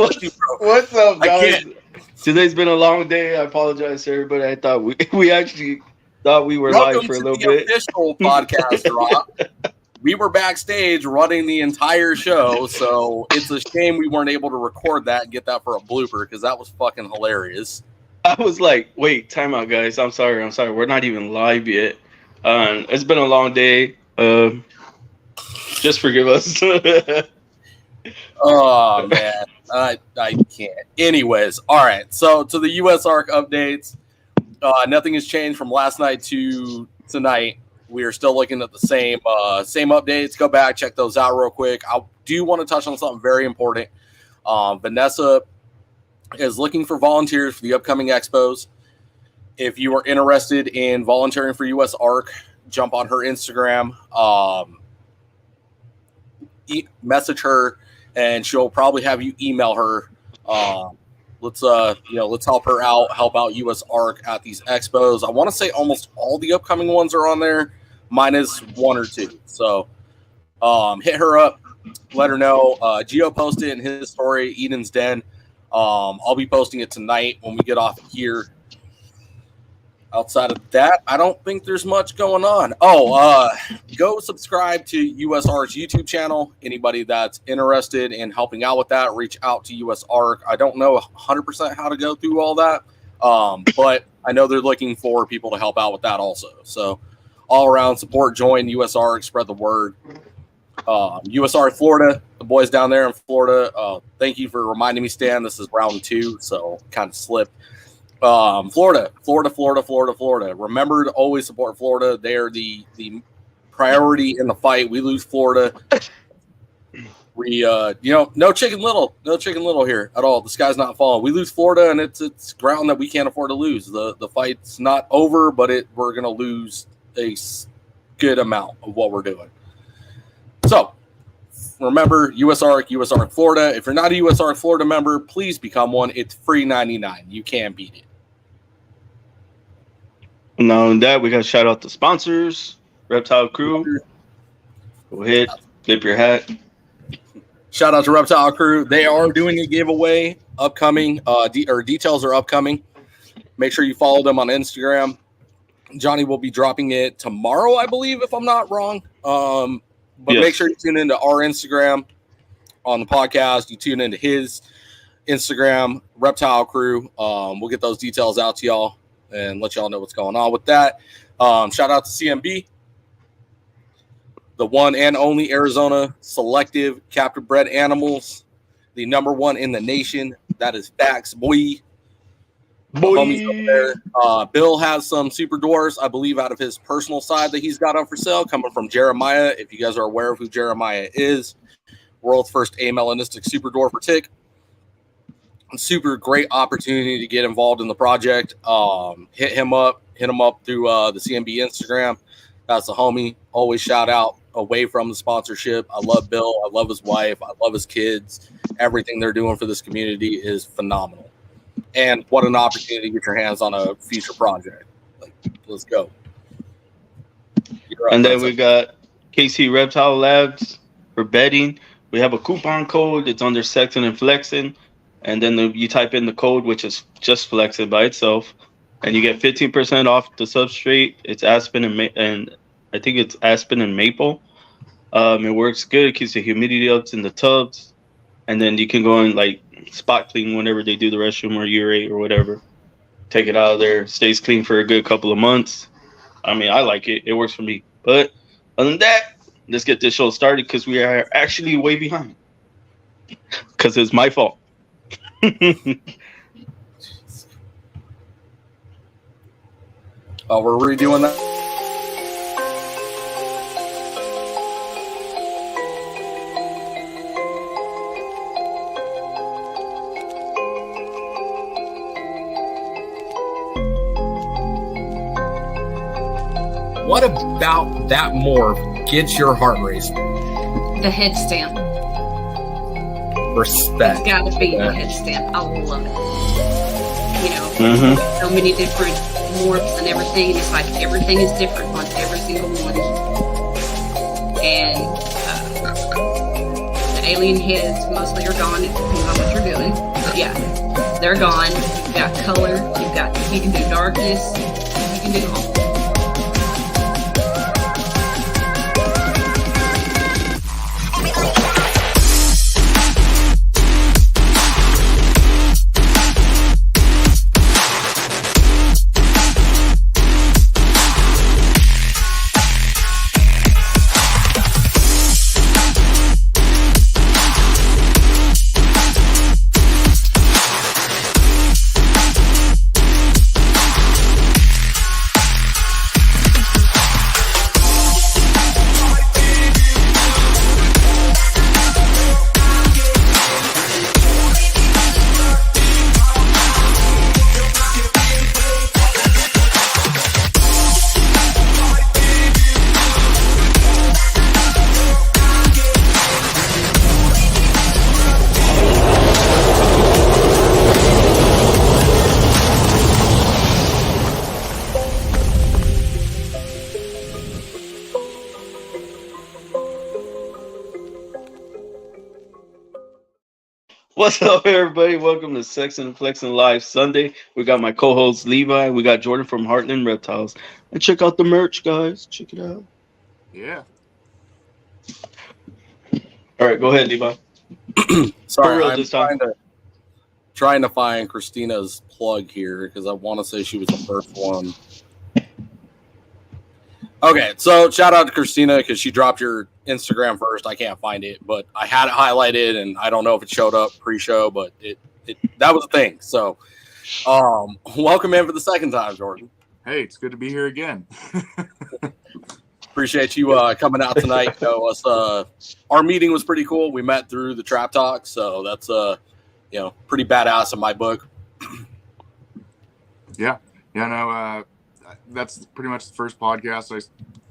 with you, bro. What's up, I guys? can't. Today's been a long day. I apologize to everybody. I thought we actually thought we were live Welcome for a to little the bit. official podcast drop. We were backstage running the entire show, so it's a shame we weren't able to record that and get that for a blooper because that was fucking hilarious. I was like, wait, time out, guys. I'm sorry. We're not even live yet. It's been a long day. Just forgive us. Oh man, I can't. Anyways, all right. So to the US ARC updates, nothing has changed from last night to tonight. We are still looking at the same updates. Go back, check those out real quick. I do want to touch on something very important. Vanessa is looking for volunteers for the upcoming expos. If you are interested in volunteering for US ARC, jump on her Instagram, message her, and she'll probably have you email her. Let's help her out, help out US ARC at these expos. I want to say almost all the upcoming ones are on there, minus one or two. So hit her up, let her know. Gio posted in his story, Eden's Den. I'll be posting it tonight when we get off here. Outside of that, I don't think there's much going on. Go subscribe to US ARC's YouTube channel. Anybody that's interested in helping out with that, reach out to US ARC. I don't know 100% how to go through all that, but I know they're looking for people to help out with that also. So all around support, join US ARC, spread the word. US ARC Florida, the boys down there in Florida, thank you for reminding me, Stan. This is round 2, so kind of slipped. Florida. Remember to always support Florida. They are the priority in the fight. We lose Florida. We no chicken little here at all. The sky's not falling. We lose Florida, and it's ground that we can't afford to lose. The fight's not over, but we're gonna lose a good amount of what we're doing. So remember, US ARC Florida. If you're not a US ARC Florida member, please become one. It's free $99. You can't beat it. Now on that, we got to shout out the sponsors, Reptile Crew. Go ahead, flip your hat. Shout out to Reptile Crew. They are doing a giveaway upcoming. Details are upcoming. Make sure you follow them on Instagram. Johnny will be dropping it tomorrow, I believe, if I'm not wrong. But yes. Make sure you tune into our Instagram on the podcast. You tune into his Instagram, Reptile Crew. We'll get those details out to y'all and let y'all know what's going on with that. Shout out to CMB, the one and only Arizona selective captive bred animals, the number one in the nation. That is facts, boy. Homies over there. Bill has some super dwarfs, I believe, out of his personal side that he's got on for sale, coming from Jeremiah. If you guys are aware of who Jeremiah is, world's first amelanistic super dwarf for tick. Super great opportunity to get involved in the project. Hit him up through the CMB Instagram. That's the homie. Always shout out away from the sponsorship. I love Bill. I love his wife. I love his kids. Everything they're doing for this community is phenomenal. And what an opportunity to get your hands on a future project. Like, let's go. And then we got KC Reptile Labs for betting. We have a coupon code. It's under Sexin and Flexin. And then you type in the code, which is just Flexin by itself. And you get 15% off the substrate. It's Aspen and I think it's Aspen and Maple. It works good. It keeps the humidity up in the tubs. And then you can go and like spot clean whenever they do the restroom or urate or whatever. Take it out of there. Stays clean for a good couple of months. I mean, I like it. It works for me. But other than that, let's get this show started because we are actually way behind. Because it's my fault. Oh, we're redoing that. What about that morph gets your heart racing? The head stamp. Respect. It's got to be the head stamp. I love it. You know, so many different morphs and everything. And it's like everything is different on every single one. And the alien heads mostly are gone, depending on what you're doing. But yeah, they're gone. You've got color. You can do darkness. You can do all. What's up, everybody? Welcome to Sexin and Flexin Live Sunday. We got my co-host Levi. We got Jordan from Heartland Reptiles. And check out the merch, guys. Check it out. Yeah. All right, go ahead, Levi. Sorry, real I'm this time. trying to find Christina's plug here because I want to say she was the first one. Okay, so shout out to Christina because she dropped your Instagram first. I can't find it, but I had it highlighted, and I don't know if it showed up pre-show, but it that was a thing. So, welcome in for the second time, Jordan. Hey, it's good to be here again. Appreciate you coming out tonight. Our meeting was pretty cool. We met through the Trap Talk, so that's pretty badass in my book. Yeah, no, that's pretty much the first podcast I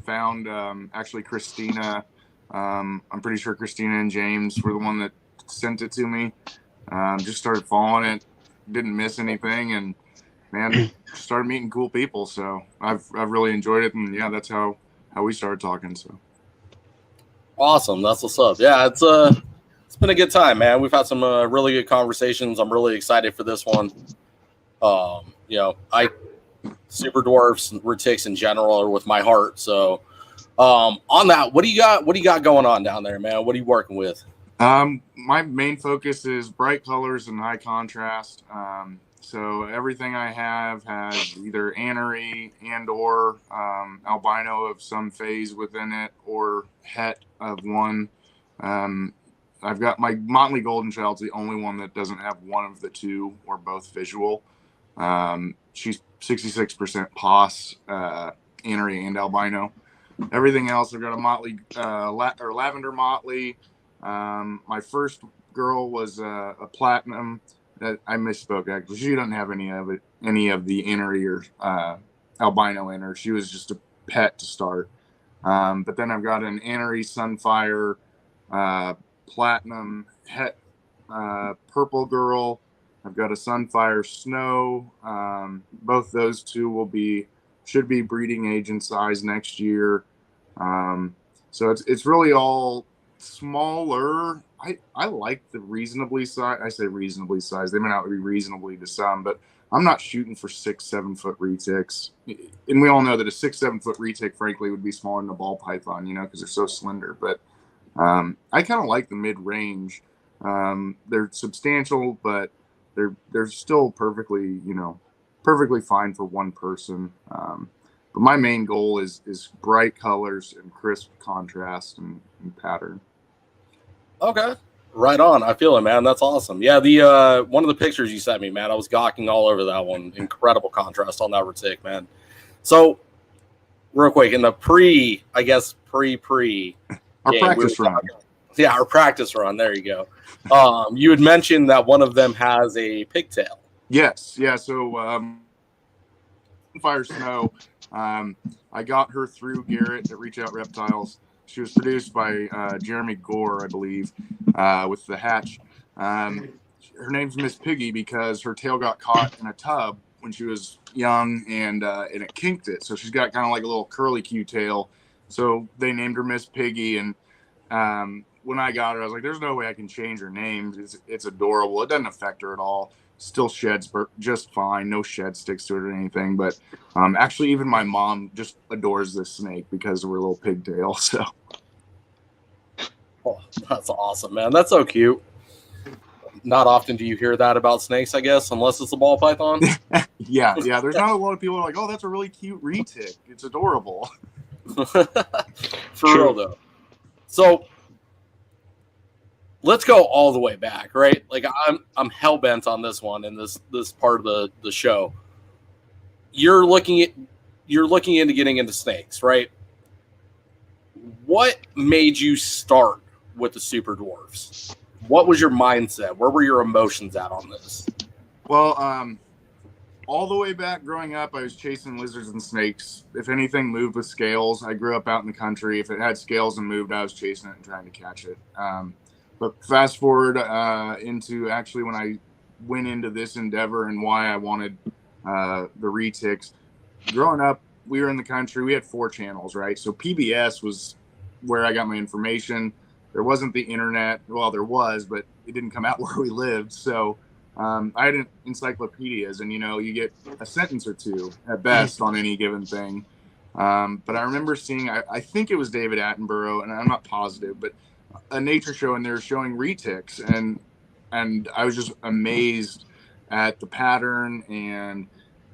found. Actually, Christina. I'm pretty sure Christina and James were the one that sent it to me. Just started following it, didn't miss anything, and man, started meeting cool people. So I've really enjoyed it, and yeah, that's how we started talking. So Awesome, that's what's up. Yeah, it's been a good time, man. We've had some really good conversations. I'm really excited for this one. I super dwarfs and retics in general are with my heart. So on that, what do you got going on down there, man? What are you working with? My main focus is bright colors and high contrast. So everything I have has either anery and or albino of some phase within it, or het of one. I've got my Motley Golden Child's the only one that doesn't have one of the two or both visual. She's 66% POS, anery and albino. Everything else, I've got a Motley or lavender Motley. My first girl was a platinum. I misspoke, actually. She doesn't have any of the anery or albino in her. She was just a pet to start. But then I've got an anery Sunfire, platinum het, purple girl. I've got a Sunfire Snow. Both those two should be breeding agent size next year. So it's really all smaller. I like the reasonably size. I say reasonably sized. They may not be reasonably to some, but I'm not shooting for 6-7 foot retics. And we all know that a 6-7 foot retic, frankly, would be smaller than a ball python, because they're so slender. But I kind of like the mid range. They're substantial, but they're still perfectly fine for one person. But my main goal is bright colors and crisp contrast and pattern. Okay, right on. I feel it, man. That's awesome. Yeah, the one of the pictures you sent me, man, I was gawking all over that one. Incredible contrast on that retic, man. So, real quick, in the pre our practice run. Yeah, our practice run. There you go. You had mentioned that one of them has a pigtail. Yes. Yeah. So, Fire Snow. I got her through Garrett at Reach Out Reptiles. She was produced by Jeremy Gore, I believe, with the hatch. Her name's Miss Piggy because her tail got caught in a tub when she was young, and it kinked it. So she's got kind of like a little curly Q tail. So they named her Miss Piggy, and when I got her, I was like, there's no way I can change her name. It's adorable. It doesn't affect her at all. Still sheds just fine. No shed sticks to it or anything. But actually, even my mom just adores this snake because of her little pigtail. So. Oh, that's awesome, man. That's so cute. Not often do you hear that about snakes, I guess, unless it's a ball python. Yeah. There's not a lot of people who are like, oh, that's a really cute retic. It's adorable. For real, though. So let's go all the way back, right? Like I'm hell bent on this one and this part of the show. You're looking into getting into snakes, right? What made you start with the super dwarfs? What was your mindset? Where were your emotions at on this? Well, all the way back growing up, I was chasing lizards and snakes. If anything moved with scales, I grew up out in the country. If it had scales and moved, I was chasing it and trying to catch it. But fast forward into actually when I went into this endeavor and why I wanted the retics. Growing up, we were in the country. We had 4 channels, right? So PBS was where I got my information. There wasn't the internet. Well, there was, but it didn't come out where we lived. So I had encyclopedias, and you get a sentence or two at best on any given thing. But I remember seeing, I think it was David Attenborough, and I'm not positive, but a nature show, and they were showing retics, and I was just amazed at the pattern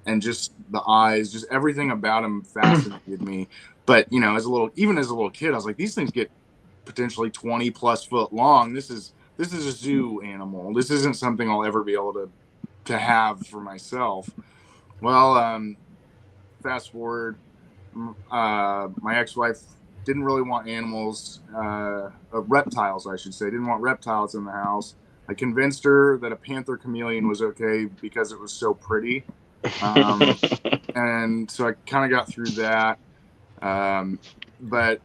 and just the eyes, just everything about him fascinated me. But as a little kid, I was like, these things get potentially 20 plus foot long. This is a zoo animal. This isn't something I'll ever be able to have for myself. Well, fast forward, my ex-wife didn't really want animals, reptiles, I should say. Didn't want reptiles in the house. I convinced her that a panther chameleon was okay because it was so pretty. And so I kind of got through that. But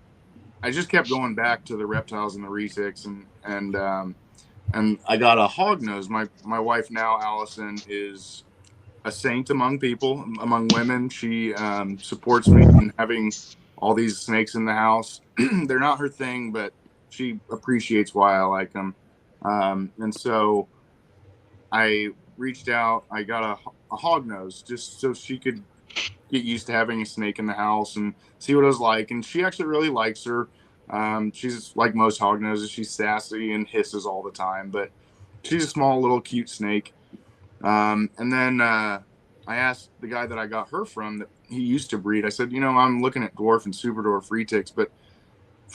I just kept going back to the reptiles and the retics, and I got a hognose. My wife now, Allison, is a saint among people, among women. She supports me in having all these snakes in the house. They're not her thing, but she appreciates why I like them. And so I reached out. I got a hognose just so she could get used to having a snake in the house and see what it was like. And she actually really likes her. She's like most hognoses. She's sassy and hisses all the time, but she's a small little cute snake. And then I asked the guy that I got her from that he used to breed. I said, I'm looking at dwarf and super dwarf retics, but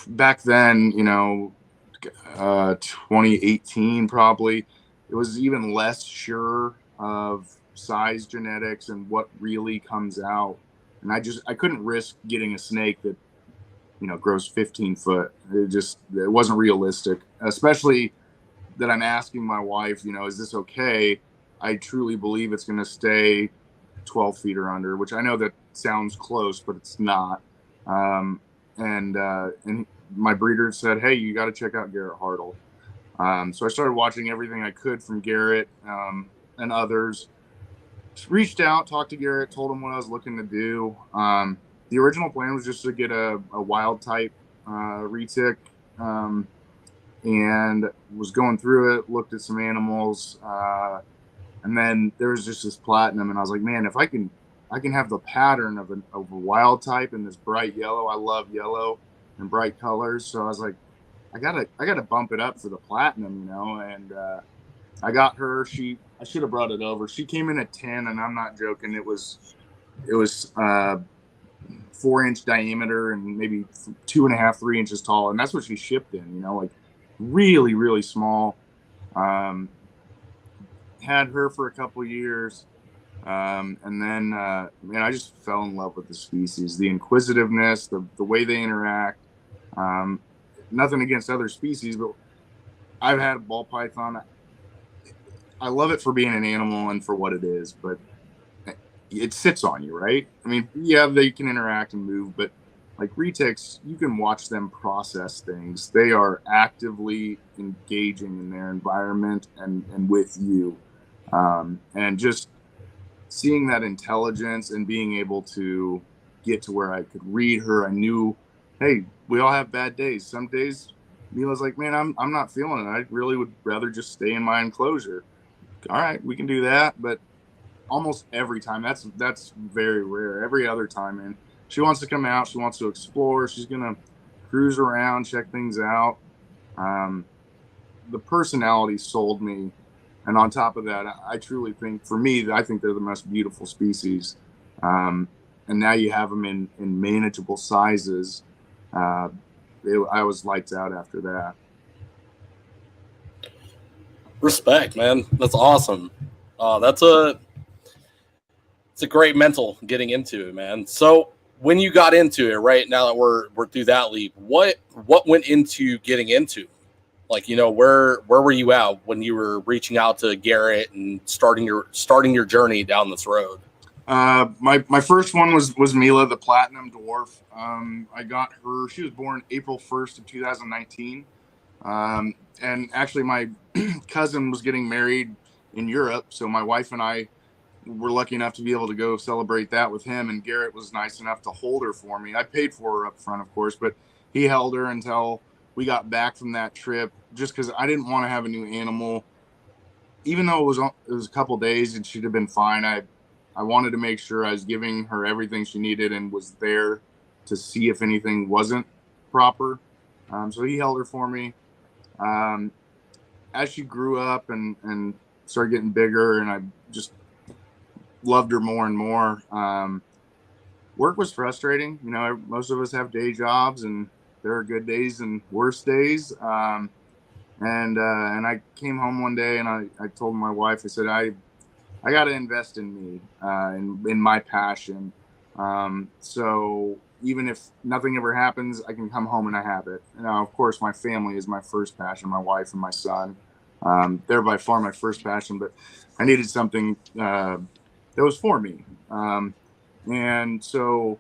back then, 2018 probably, it was even less sure of size genetics and what really comes out. And I couldn't risk getting a snake that, grows 15 foot. It wasn't realistic, especially that I'm asking my wife, is this okay? I truly believe it's going to stay 12 feet or under, which I know that sounds close, but it's not. And my breeder said, hey, you got to check out Garrett Hartle. So I started watching everything I could from Garrett and others. Just reached out, talked to Garrett, told him what I was looking to do. The original plan was just to get a wild type retic, and was going through it, looked at some animals, and then there was just this platinum, and I was like, man, if I can have the pattern of a wild type in this bright yellow. I love yellow and bright colors, so I was like, I gotta bump it up for the platinum, and I got her. I should have brought it over. She came in at 10, and I'm not joking. It was 4-inch diameter and maybe 2.5, 3 inches tall, and that's what she shipped in. Like really, really small. Had her for a couple years, and then man, I just fell in love with the species, the inquisitiveness, the way they interact. Nothing against other species, but I've had a ball python. I love it for being an animal and for what it is, but it sits on you, right? I mean, yeah, they can interact and move, but like retics, you can watch them process things. They are actively engaging in their environment and with you. And just seeing that intelligence and being able to get to where I could read her, I knew, hey, we all have bad days. Some days Mila's like, man, I'm not feeling it. I really would rather just stay in my enclosure. All right, we can do that, but almost every time, that's very rare. Every other time, man, she wants to come out. She wants to explore. She's gonna cruise around, check things out. The personality sold me, and on top of that, I truly think, for me, I think they're the most beautiful species. And now you have them in manageable sizes. I was lights out after that. Respect, man. That's awesome. It's a great mental getting into it, man. So when you got into it, right now that we're through that leap, what went into getting into? Like, where were you at when you were reaching out to Garrett and starting your journey down this road? My first one was Mila, the platinum dwarf. I got her. She was born April 1st of 2019. And actually, my cousin was getting married in Europe, so my wife and I were lucky enough to be able to go celebrate that with him. And Garrett was nice enough to hold her for me. I paid for her up front, of course, but he held her until we got back from that trip, just because I didn't want to have a new animal. Even though it was a couple days and she'd have been fine, I wanted to make sure I was giving her everything she needed and was there to see if anything wasn't proper. So he held her for me. As she grew up and started getting bigger, and I just loved her more and more. Work was frustrating. Most of us have day jobs, and there are good days and worse days. And I came home one day and I told my wife, I said, I got to invest in me, in my passion. So even if nothing ever happens, I can come home and I have it. Now, of course, my family is my first passion, my wife and my son. They're by far my first passion, but I needed something that was for me. And so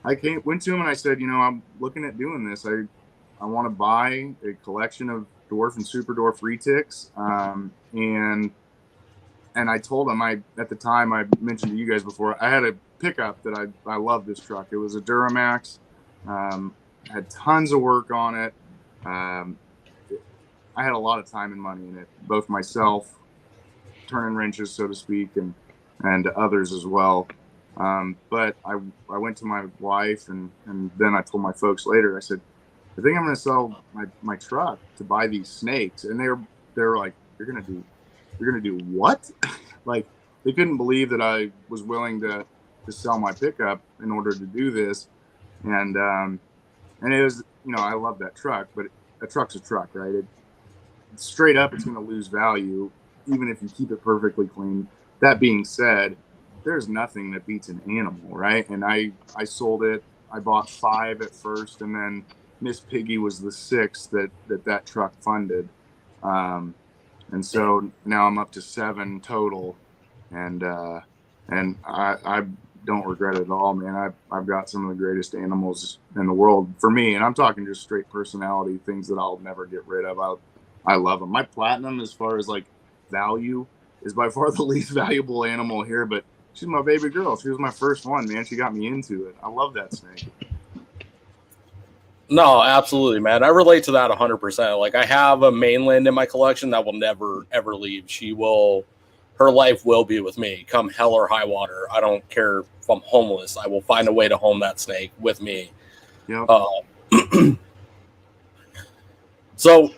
I went to him and I said, I'm looking at doing this. I want to buy a collection of dwarf and super dwarf retics. And I told him, at the time I mentioned to you guys before, I had a pickup that I love this truck. It was a Duramax, had tons of work on it. I had a lot of time and money in it, both myself, turning wrenches, so to speak, and others as well. But I went to my wife and then I told my folks later, I said, I think I'm going to sell my truck to buy these snakes. And they were like, you're going to do what? Like, they couldn't believe that I was willing to sell my pickup in order to do this. And it was, I love that truck, but a truck's a truck, right? Straight up, it's going to lose value, even if you keep it perfectly clean. That being said, there's nothing that beats an animal, right? And I sold it. I bought 5 at first, and then Miss Piggy was the 6th that truck funded. And so now I'm up to 7 total, and I don't regret it at all, man. I've got some of the greatest animals in the world for me, and I'm talking just straight personality, things that I'll never get rid of. I love them. My platinum, as far as like value, is by far the least valuable animal here, but she's my baby girl. She was my first one, man. She got me into it. I love that snake. No, absolutely, man. I relate to that 100%. Like, I have a mainland in my collection that will never, ever leave. Her life will be with me, come hell or high water. I don't care if I'm homeless. I will find a way to home that snake with me. Yep. So,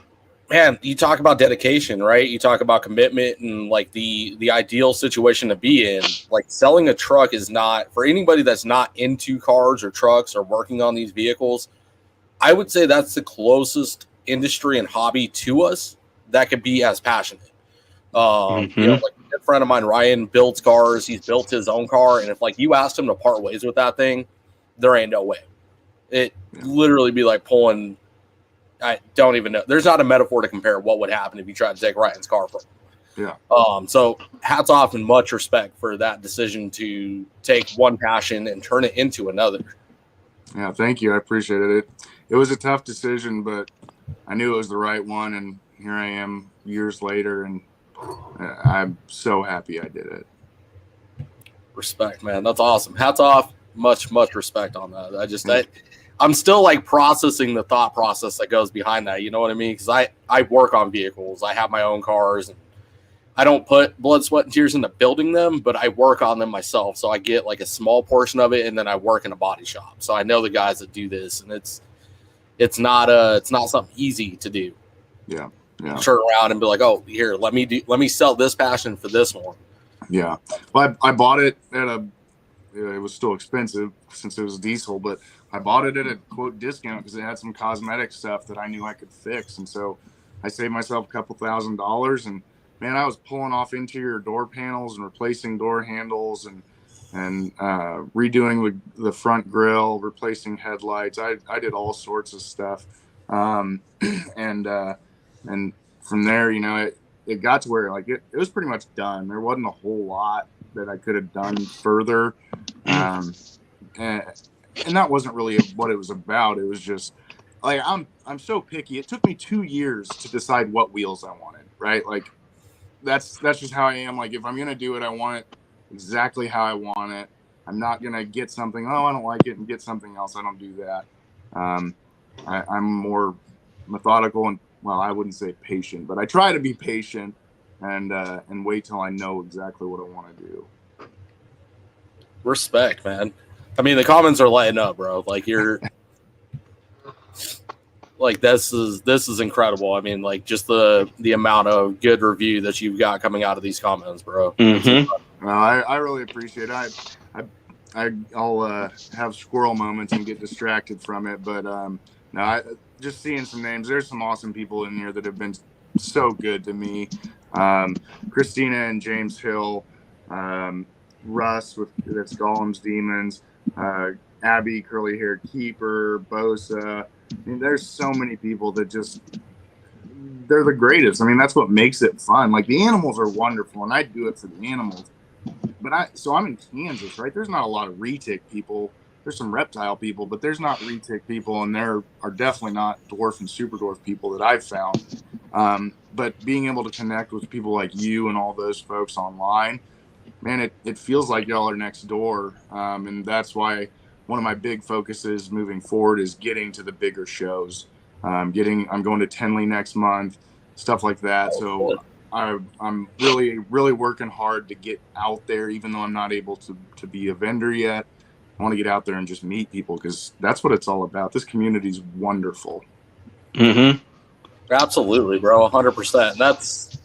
man, you talk about dedication, right? You talk about commitment and like the ideal situation to be in. Like, selling a truck is not, for anybody that's not into cars or trucks or working on these vehicles, I would say that's the closest industry and hobby to us that could be as passionate. Like a good friend of mine, Ryan, builds cars. He's built his own car, and if like you asked him to part ways with that thing, there ain't no way. It literally be like pulling. I don't even know. There's not a metaphor to compare what would happen if you tried to take Ryan's car from him. Yeah. So hats off and much respect for that decision to take one passion and turn it into another. Yeah, thank you. I appreciate it. It was a tough decision, but I knew it was the right one, and here I am years later, and I'm so happy I did it. Respect, man. That's awesome. Hats off. Much respect on that. I'm still like processing the thought process that goes behind that. You know what I mean? Because I work on vehicles. I have my own cars. And I don't put blood, sweat, and tears into building them, but I work on them myself. So I get like a small portion of it, and then I work in a body shop. So I know the guys that do this, and it's not something easy to do. Yeah. Turn around and be like, oh, here, let me sell this passion for this one. Yeah. Well, I bought it at it was still expensive since it was diesel, but I bought it at a quote discount because it had some cosmetic stuff that I knew I could fix. And so I saved myself a couple $1,000s, and man, I was pulling off interior door panels and replacing door handles and redoing the front grille, replacing headlights. I did all sorts of stuff. And from there, you know, it got to where like it was pretty much done. There wasn't a whole lot that I could have done further. And that wasn't really what it was about. It was just like, I'm so picky. It took me 2 years to decide what wheels I wanted, right? Like that's just how I am. Like if I'm going to do it, I want it exactly how I want it. I'm not going to get something, oh, I don't like it, and get something else. I don't do that. I'm more methodical and, well, I wouldn't say patient, but I try to be patient and wait till I know exactly what I want to do. Respect, man. I mean, the comments are lighting up, bro. Like you're like this is incredible. I mean, like just the amount of good review that you've got coming out of these comments, bro. Mm-hmm. Well, I really appreciate it. I'll have squirrel moments and get distracted from it, but just seeing some names. There's some awesome people in here that have been so good to me. Christina and James Hill, Russ that's Golem's Demons, Abby, Curly Haired Keeper, Bosa. I mean, there's so many people that they're the greatest. I mean, that's what makes it fun. Like the animals are wonderful, and I do it for the animals. But I'm in Kansas, right? There's not a lot of retic people. There's some reptile people, but there's not retic people, and there are definitely not dwarf and super dwarf people that I've found. But being able to connect with people like you and all those folks online, man, it feels like y'all are next door. And that's why one of my big focuses moving forward is getting to the bigger shows. I'm going to Tenley next month, stuff like that. So I'm really, really working hard to get out there, even though I'm not able to be a vendor yet. I want to get out there and just meet people because that's what it's all about. This community is wonderful. Mm-hmm. Absolutely, bro. 100%. That's,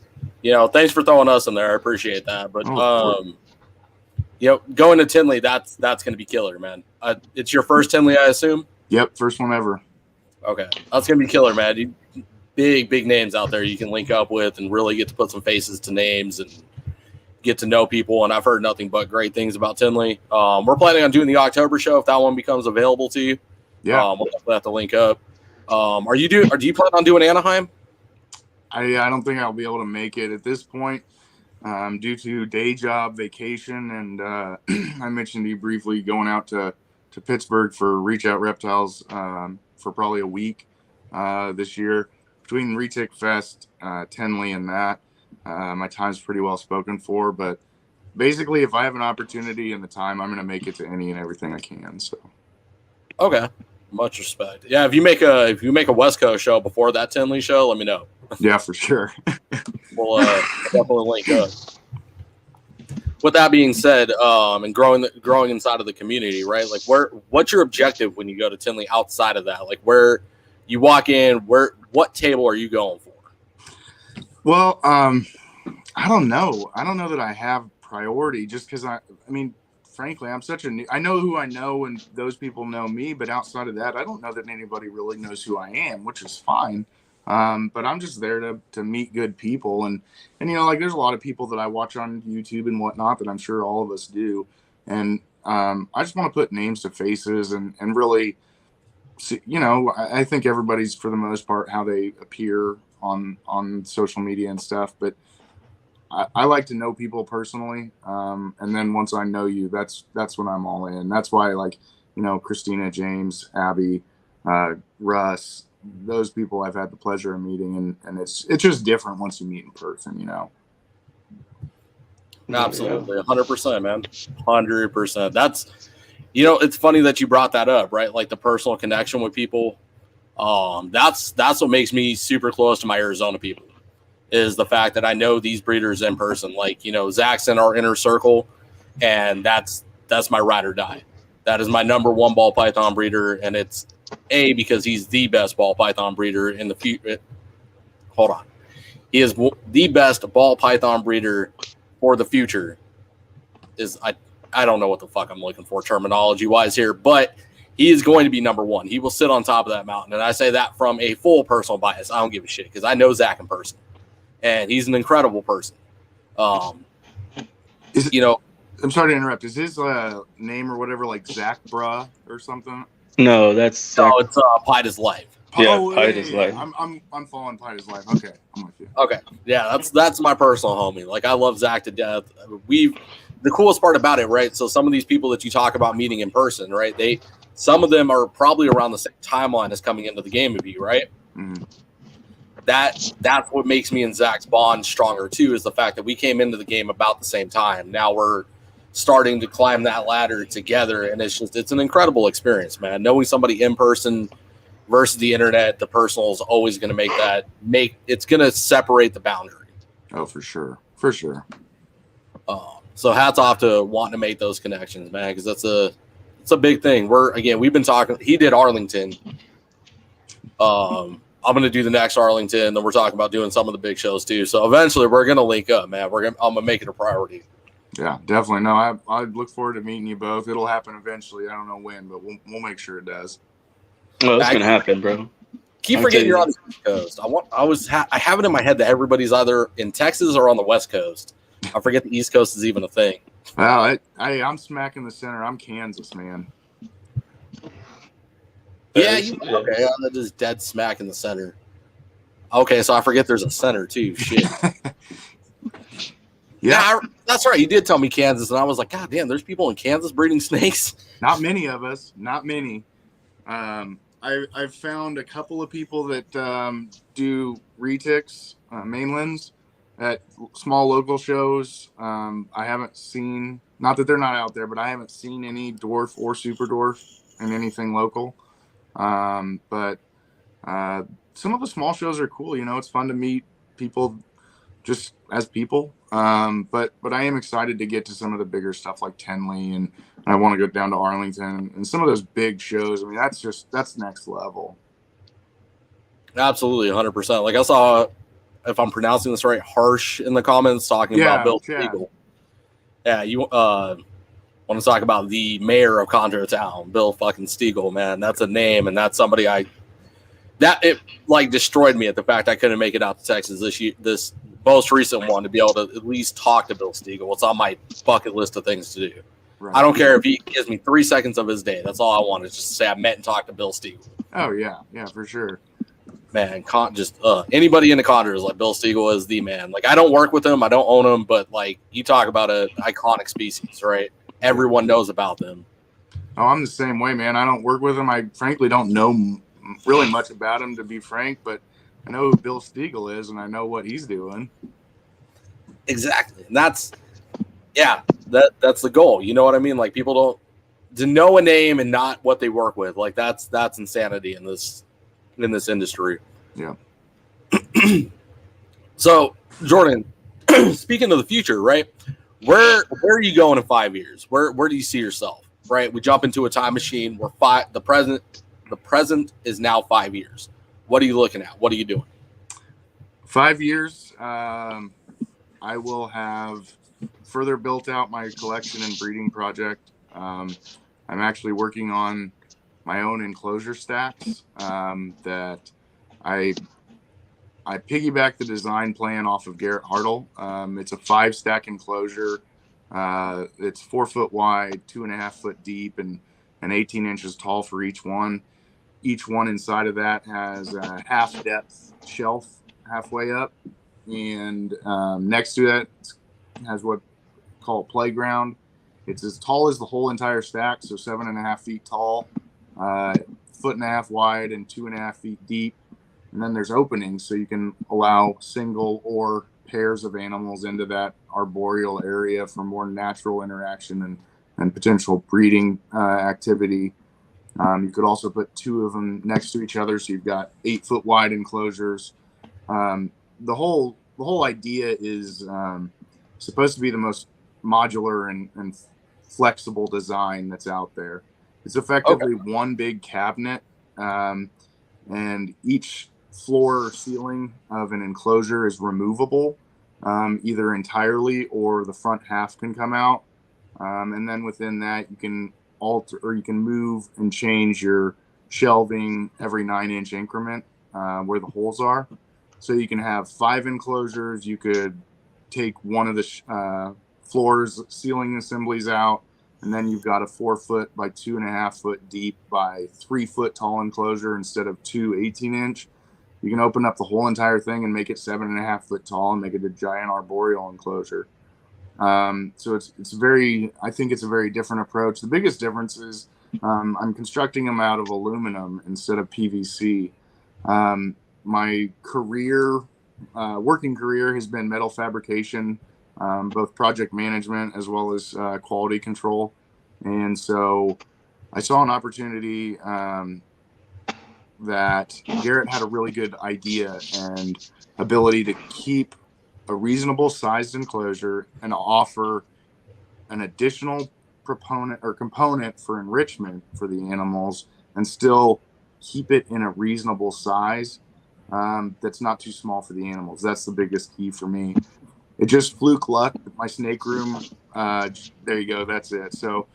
thanks for throwing us in there. I appreciate that. But, going to Tinley, that's going to be killer, man. It's your first Tinley, I assume? Yep. First one ever. Okay. That's going to be killer, man. Big names out there you can link up with and really get to put some faces to names and get to know people. And I've heard nothing but great things about Tinley. We're planning on doing the October show if that one becomes available to you. Yeah. We'll definitely have to link up. Do you plan on doing Anaheim? I don't think I'll be able to make it at this point due to day job, vacation, and I mentioned to you briefly going out to Pittsburgh for Reach Out Reptiles for probably a week this year. Between Retic Fest, Tenley, and that, my time's pretty well spoken for. But basically, if I have an opportunity and the time, I'm going to make it to any and everything I can. So, okay, much respect. Yeah, if you make a West Coast show before that Tenley show, let me know. Yeah, for sure. We'll definitely link up. With that being said, and growing inside of the community, right? Like, what's your objective when you go to Tinley outside of that? Like, where you walk in, what table are you going for? Well, I don't know. I don't know that I have priority just because I mean, frankly, I'm such I know who I know and those people know me, but outside of that, I don't know that anybody really knows who I am, which is fine. But I'm just there to meet good people. And, like there's a lot of people that I watch on YouTube and whatnot that I'm sure all of us do. And I just want to put names to faces and really, I think everybody's for the most part how they appear on social media and stuff. But I like to know people personally. And then once I know you, that's when I'm all in. That's why Christina, James, Abby, Russ, those people I've had the pleasure of meeting, and it's just different once you meet in person, Absolutely. 100%, man. 100%. That's, You know, it's funny that you brought that up, right? Like the personal connection with people. That's what makes me super close to my Arizona people, is the fact that I know these breeders in person. Like, you know, Zach's in our inner circle, and that's my ride or die. That is my number one ball python breeder, and it's because he's the best ball python breeder in the future. Hold on. He is the best ball python breeder for the future. I don't know what the fuck I'm looking for terminology wise here, but he is going to be number one. He will sit on top of that mountain. And I say that from a full personal bias. I don't give a shit because I know Zach in person, and he's an incredible person. You know, I'm sorry to interrupt. Is his name or whatever like Zach Bruh or something? No, that's Zach. no, it's Pied is Life. Yeah, Pied is Life. I'm following Pied is Life. Okay, I'm with you. Okay, yeah, that's my personal homie. Like, I love Zach to death. The coolest part about it, right? So some of these people that you talk about meeting in person, right? Some of them are probably around the same timeline as coming into the game with you, right? Mm-hmm. That's what makes me and Zach's bond stronger too, is the fact that we came into the game about the same time. Now we're starting to climb that ladder together, and it's an incredible experience, man. Knowing somebody in person versus the internet, the personal is always going to it's going to separate the boundary. Oh, for sure. So hats off to wanting to make those connections, man, because it's a big thing. We've been talking. He did Arlington. I'm going to do the next Arlington, then we're talking about doing some of the big shows too. So eventually we're going to link up, man. I'm going to make it a priority. Yeah, definitely. No, I look forward to meeting you both. It'll happen eventually. I don't know when, but we'll make sure it does. Well, it's going to happen, bro. Keep forgetting you're on the East Coast. I have it in my head that everybody's either in Texas or on the West Coast. I forget the East Coast is even a thing. Well, I'm smacking the center. I'm Kansas, man. Yeah, okay. That is dead smack in the center. Okay, so I forget there's a center too. Shit. Yeah, that's right. You did tell me Kansas, and I was like, God damn, there's people in Kansas breeding snakes. Not many of us. Not many. I've found a couple of people that do retics, mainlands, at small local shows. I haven't seen, not that they're not out there, but I haven't seen any dwarf or super dwarf in anything local. But some of the small shows are cool. You know, it's fun to meet people just as people. But I am excited to get to some of the bigger stuff like Tenley, and I want to go down to Arlington and some of those big shows. I mean, that's next level. Absolutely, 100%. Like I saw, if I'm pronouncing this right, Harsh in the comments talking about Bill Stiegel. Yeah, you want to talk about the mayor of Contra Town, Bill fucking Stiegel, man. That's a name, and that's somebody it like destroyed me at the fact I couldn't make it out to Texas this most recent one, to be able to at least talk to Bill Stiegel. It's on my bucket list of things to do. Right. I don't care if he gives me 3 seconds of his day. That's all I want, is just to say I met and talked to Bill Stiegel. Oh yeah, for sure. Man, anybody in the Condor is like, Bill Stiegel is the man. Like, I don't work with him, I don't own him, but like, you talk about an iconic species, right? Everyone knows about them. Oh, I'm the same way, man. I don't work with him. I frankly don't know really much about him, to be frank, but I know who Bill Stiegel is, and I know what he's doing. Exactly. And that's the goal. You know what I mean? Like, people don't, to know a name and not what they work with. Like, that's insanity in this industry. Yeah. So, Jordan, speaking of the future, right? Where are you going in 5 years? Where do you see yourself? Right? We jump into a time machine. The present is now 5 years. What are you looking at? What are you doing? 5 years, I will have further built out my collection and breeding project. I'm actually working on my own enclosure stacks that I piggyback the design plan off of Garrett Hartle. It's a 5-stack enclosure. It's 4 foot wide, 2.5 foot deep, and 18 inches tall for each one. Each one inside of that has a half depth shelf halfway up, and next to that has what call a playground. It's as tall as the whole entire stack, so 7.5 feet tall, 1.5 foot wide, and 2.5 feet deep. And then there's openings, so you can allow single or pairs of animals into that arboreal area for more natural interaction and potential breeding activity. You could also put 2 of them next to each other, so you've got 8-foot wide enclosures. The whole idea is supposed to be the most modular and flexible design that's out there. It's effectively one big cabinet, and each floor or ceiling of an enclosure is removable, either entirely or the front half can come out. And then within that, you can alter or you can move and change your shelving every 9-inch increment where the holes are. So you can have 5 enclosures. You could take one of the floors, ceiling assemblies out, and then you've got a 4-foot by 2.5 foot deep by 3 foot tall enclosure instead of 2 18-inch. You can open up the whole entire thing and make it 7.5 foot tall and make it a giant arboreal enclosure. So it's very, I think it's a very different approach. The biggest difference is I'm constructing them out of aluminum instead of PVC. My career, working career has been metal fabrication, both project management as well as quality control. And so I saw an opportunity that Garrett had a really good idea and ability to keep a reasonable sized enclosure and offer an additional component for enrichment for the animals and still keep it in a reasonable size that's not too small for the animals. That's the biggest key for me. It just fluke luck. My snake room, there you go. That's it. So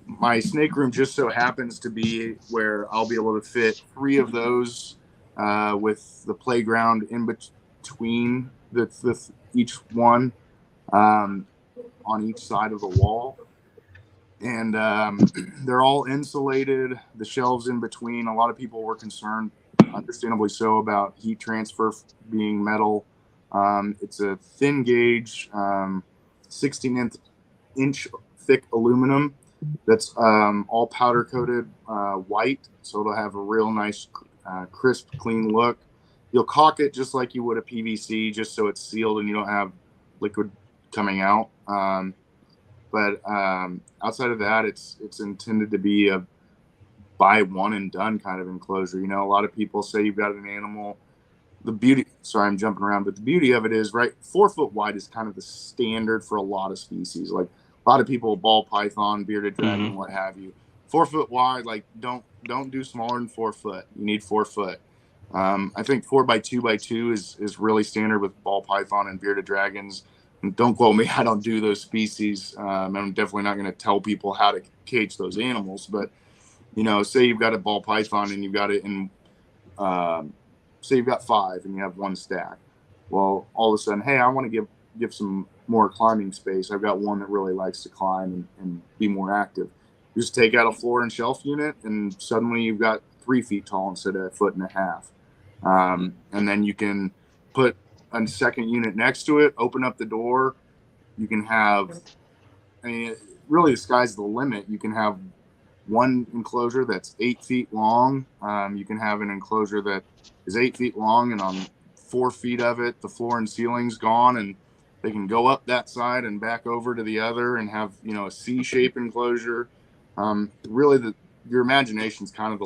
my snake room just so happens to be where I'll be able to fit 3 of those with the playground in between each one on each side of the wall. And they're all insulated. The shelves in between, a lot of people were concerned, understandably so, about heat transfer being metal. It's a thin gauge, 16-inch thick aluminum that's all powder coated white, so it'll have a real nice crisp, clean look. You'll caulk it just like you would a PVC, just so it's sealed and you don't have liquid coming out. But outside of that, it's intended to be a buy one and done kind of enclosure. You know, a lot of people say you've got an animal. Sorry, I'm jumping around, but the beauty of it is, right, 4 foot wide is kind of the standard for a lot of species. Like a lot of people, ball python, bearded dragon, what have you. 4 foot wide, like don't do smaller than 4 foot. You need 4 foot. I think 4 by 2 by 2 is really standard with ball python and bearded dragons. And don't quote me, I don't do those species. I'm definitely not going to tell people how to cage those animals. But, you know, say you've got a ball python and you've got it in, say you've got 5 and you have 1 stack. Well, all of a sudden, hey, I want to give some more climbing space. I've got one that really likes to climb and be more active. You just take out a floor and shelf unit, and suddenly you've got 3 feet tall instead of 1.5 feet. And then you can put a second unit next to it, open up the door. You can have, I mean, really the sky's the limit. You can have one enclosure that's 8 feet long. You can have an enclosure that is 8 feet long, and on 4 feet of it, the floor and ceiling's gone, and they can go up that side and back over to the other and have, you know, a C-shaped enclosure. Really, your imagination's kind of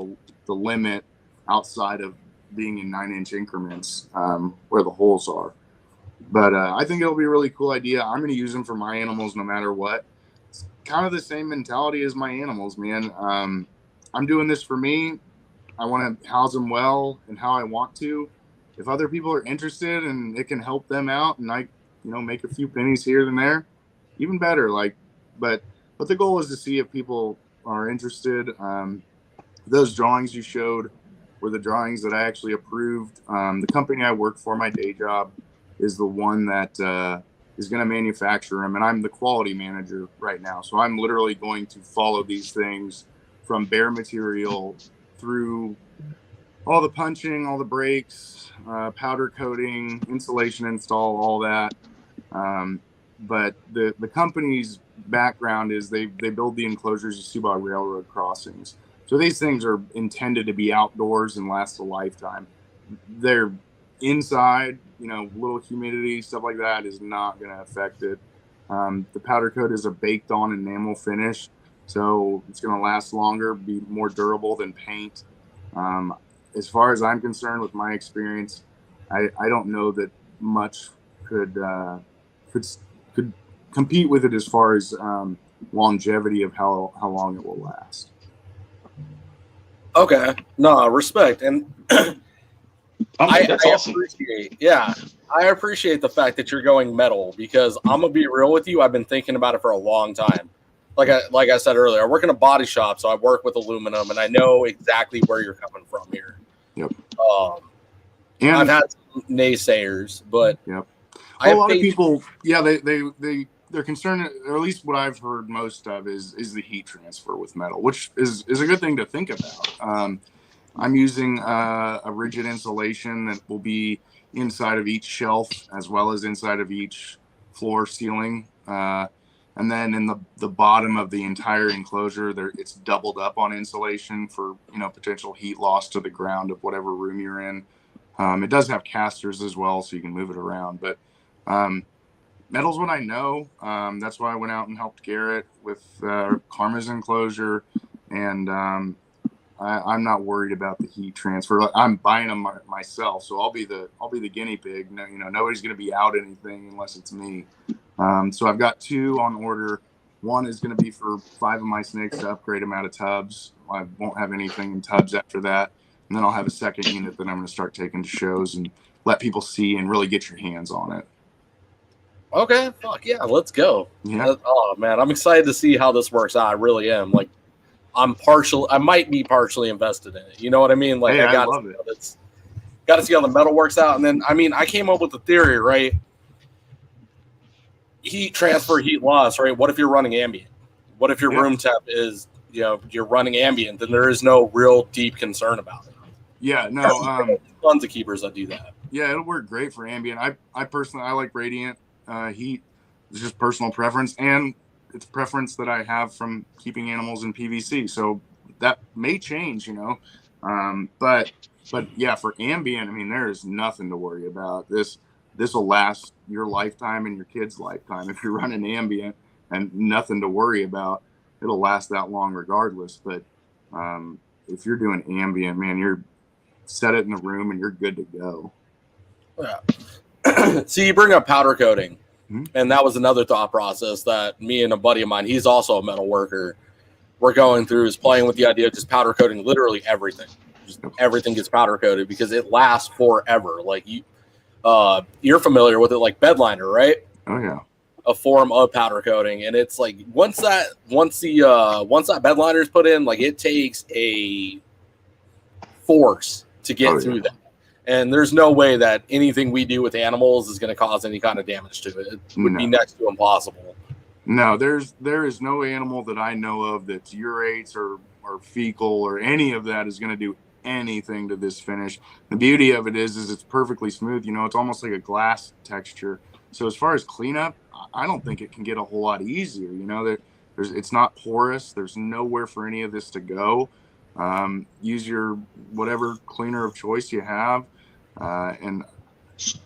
the limit outside of being in 9-inch increments where the holes are. But I think it'll be a really cool idea. I'm going to use them for my animals no matter what. It's kind of the same mentality as my animals, man. I'm doing this for me. I want to house them well and how I want to. If other people are interested and it can help them out and I, you know, make a few pennies here and there, even better. But the goal is to see if people are interested. Those drawings you showed were the drawings that I actually approved. The company I work for, my day job, is the one that is going to manufacture them, and I'm the quality manager right now. So I'm literally going to follow these things from bare material through all the punching, all the brakes, powder coating, insulation install, all that. But the company's background is they build the enclosures you see by railroad crossings. So these things are intended to be outdoors and last a lifetime. They're inside, you know, little humidity, stuff like that is not going to affect it. The powder coat is a baked on enamel finish. so it's going to last longer, be more durable than paint. As far as I'm concerned, with my experience, I don't know that much could could compete with it as far as longevity of how long it will last. Okay, no, respect, and That's awesome. I appreciate the fact that you're going metal, because I'm gonna be real with you. I've been thinking about it for a long time. Like I said earlier, I work in a body shop, so I work with aluminum, and I know exactly where you're coming from here. Yep. And I've had some naysayers, but yep. A lot of people, yeah, they're concerned, or at least what I've heard most of is the heat transfer with metal, which is a good thing to think about. I'm using a rigid insulation that will be inside of each shelf as well as inside of each floor ceiling. And then in the bottom of the entire enclosure, it's doubled up on insulation for, potential heat loss to the ground of whatever room you're in. It does have casters as well, so you can move it around. But metal's what I know. That's why I went out and helped Garrett with Karma's enclosure. And I'm not worried about the heat transfer. I'm buying them myself, so I'll be the guinea pig. No, nobody's going to be out anything unless it's me. So I've got 2 on order. One is going to be for 5 of my snakes to upgrade them out of tubs. I won't have anything in tubs after that. And then I'll have a second unit that I'm going to start taking to shows and let people see and really get your hands on it. Okay, fuck yeah, let's go. Yeah. Oh man, I'm excited to see how this works out. I really am. Like, I might be partially invested in it. You know what I mean? Like, hey, I love it. Got to see how the metal works out. And then, I came up with the theory, right? Heat transfer, heat loss, right? What if you're running ambient? What if your room temp is, you're running ambient? Then there is no real deep concern about it. Yeah, no. Tons of keepers that do that. Yeah, it'll work great for ambient. I personally, I like radiant heat. It's just personal preference, and it's preference that I have from keeping animals in PVC. So that may change, but yeah, for ambient, there is nothing to worry about. This will last your lifetime and your kid's lifetime. If you're running ambient and nothing to worry about, it'll last that long regardless. But if you're doing ambient, man, you're set it in the room and you're good to go. Yeah. See, you bring up powder coating. And that was another thought process that me and a buddy of mine, he's also a metal worker, we're going through, is playing with the idea of just powder coating literally everything. Just everything gets powder coated because it lasts forever. Like, you're familiar with it, like bed liner, right? Oh yeah. A form of powder coating, and it's like once that bed liner is put in, like, it takes a force to get through that. And there's no way that anything we do with animals is going to cause any kind of damage to it. It would be next to impossible. No, there is no animal that I know of that's urates or fecal or any of that is going to do anything to this finish. The beauty of it is it's perfectly smooth. It's almost like a glass texture. So as far as cleanup, I don't think it can get a whole lot easier. It's not porous. There's nowhere for any of this to go. Use your whatever cleaner of choice you have. And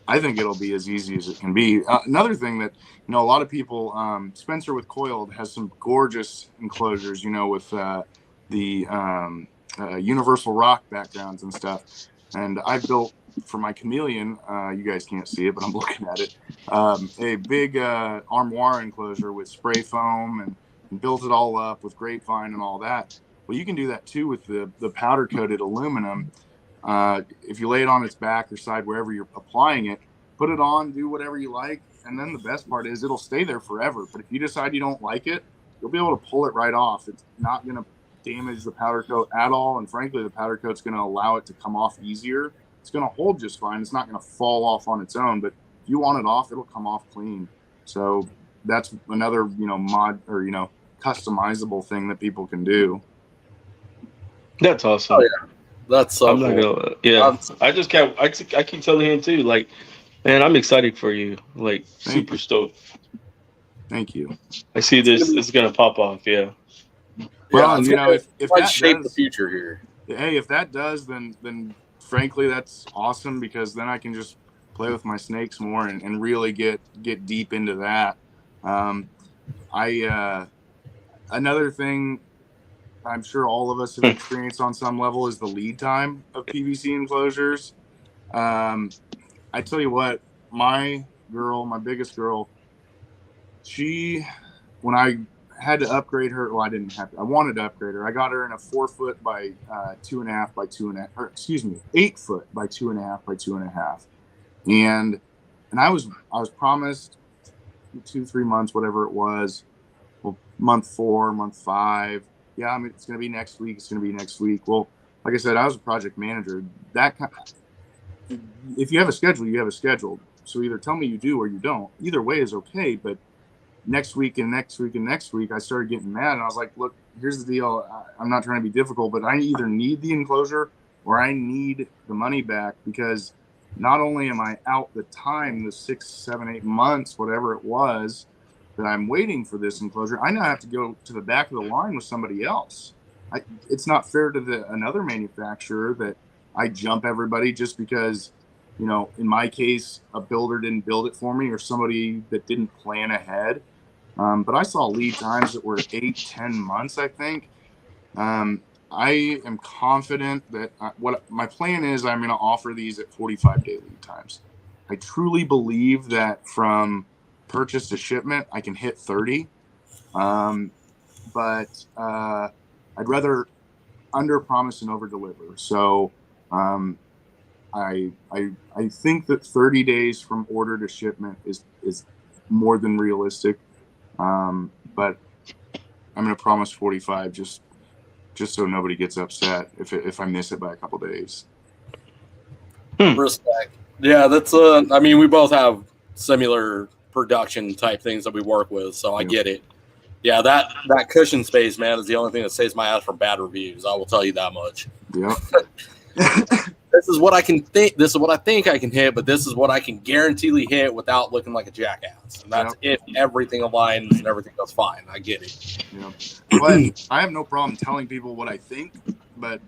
I think it'll be as easy as it can be. Another thing that, a lot of people, Spencer with Coiled has some gorgeous enclosures, with the universal rock backgrounds and stuff. And I built for my chameleon, you guys can't see it, but I'm looking at it, a big armoire enclosure with spray foam and built it all up with grapevine and all that. Well, you can do that too with the powder coated aluminum. If you lay it on its back or side, wherever you're applying it, put it on, do whatever you like. And then the best part is it'll stay there forever. But if you decide you don't like it, you'll be able to pull it right off. It's not going to damage the powder coat at all. And frankly, the powder coat's going to allow it to come off easier. It's going to hold just fine. It's not going to fall off on its own, but if you want it off, it'll come off clean. So that's another, mod or, customizable thing that people can do. That's awesome. Oh, yeah. That's so cool. I keep telling him too, like, man, I'm excited for you. Like, super stoked. Thank you. I see this is going to pop off. Yeah. Well, if that shape the future here. Hey, if that does, then frankly, that's awesome, because then I can just play with my snakes more and really get deep into that. I Another thing I'm sure all of us have experienced on some level is the lead time of PVC enclosures. I tell you what, my biggest girl, when I had to upgrade her, well, I didn't have to, I wanted to upgrade her. I got her in a 4 foot by 2.5 by 2.5, or excuse me, 8 foot by 2.5 by 2.5. And I was promised 2-3 months, whatever it was. Well, month 4, month 5. Yeah, I mean, it's going to be next week. It's going to be next week. Well, like I said, I was a project manager. If you have a schedule, you have a schedule. So either tell me you do or you don't. Either way is okay. But next week and next week and next week, I started getting mad. And I was like, look, here's the deal. I'm not trying to be difficult, but I either need the enclosure or I need the money back, because not only am I out the time, the 6, 7, 8 months, whatever it was, that I'm waiting for this enclosure, I now have to go to the back of the line with somebody else. It's not fair to another manufacturer that I jump everybody just because, you know, in my case, a builder didn't build it for me or somebody that didn't plan ahead. But I saw lead times that were 8-10 months, I think. I am confident that what my plan is, I'm going to offer these at 45-day lead times. I truly believe that from purchase to shipment, I can hit 30. But I'd rather under promise and over deliver. So I think that 30 days from order to shipment is more than realistic. But I'm going to promise 45 just so nobody gets upset if I miss it by a couple days. Respect. Yeah, that's I mean, we both have similar production type things that we work with, so I get it. Yeah, that cushion space, man, is the only thing that saves my ass from bad reviews. I will tell you that much. Yeah. This is what I can think. This is what I think I can hit, but this is what I can guaranteedly hit without looking like a jackass. And that's if everything aligns and everything goes fine. I get it. Yeah. But I have no problem telling people what I think, but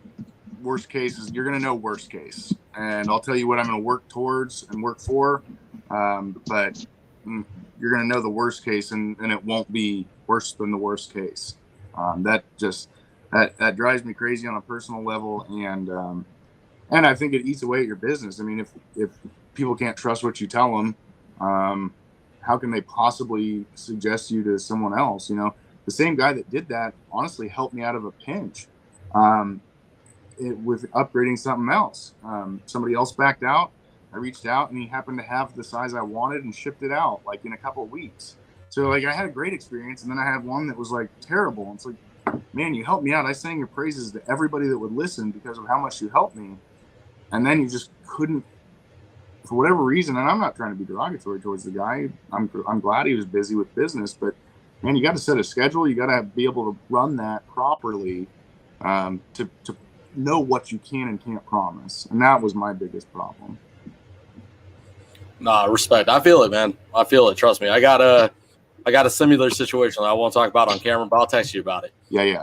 worst case is you're going to know worst case. And I'll tell you what I'm going to work towards and work for. But you're going to know the worst case, and it won't be worse than the worst case. That drives me crazy on a personal level. And I think it eats away at your business. I mean, if people can't trust what you tell them, how can they possibly suggest you to someone else? You know, the same guy that did that honestly helped me out of a pinch with upgrading something else. Somebody else backed out. I reached out, and he happened to have the size I wanted and shipped it out like in a couple of weeks. So like I had a great experience, and then I had one that was like terrible. And it's like, man, you helped me out. I sang your praises to everybody that would listen because of how much you helped me. And then you just couldn't, for whatever reason, and I'm not trying to be derogatory towards the guy. I'm glad he was busy with business, but man, you got to set a schedule. You got to be able to run that properly to know what you can and can't promise. And that was my biggest problem. Nah, respect. I feel it, man. I feel it. Trust me. I got a similar situation I won't talk about on camera, but I'll text you about it. Yeah.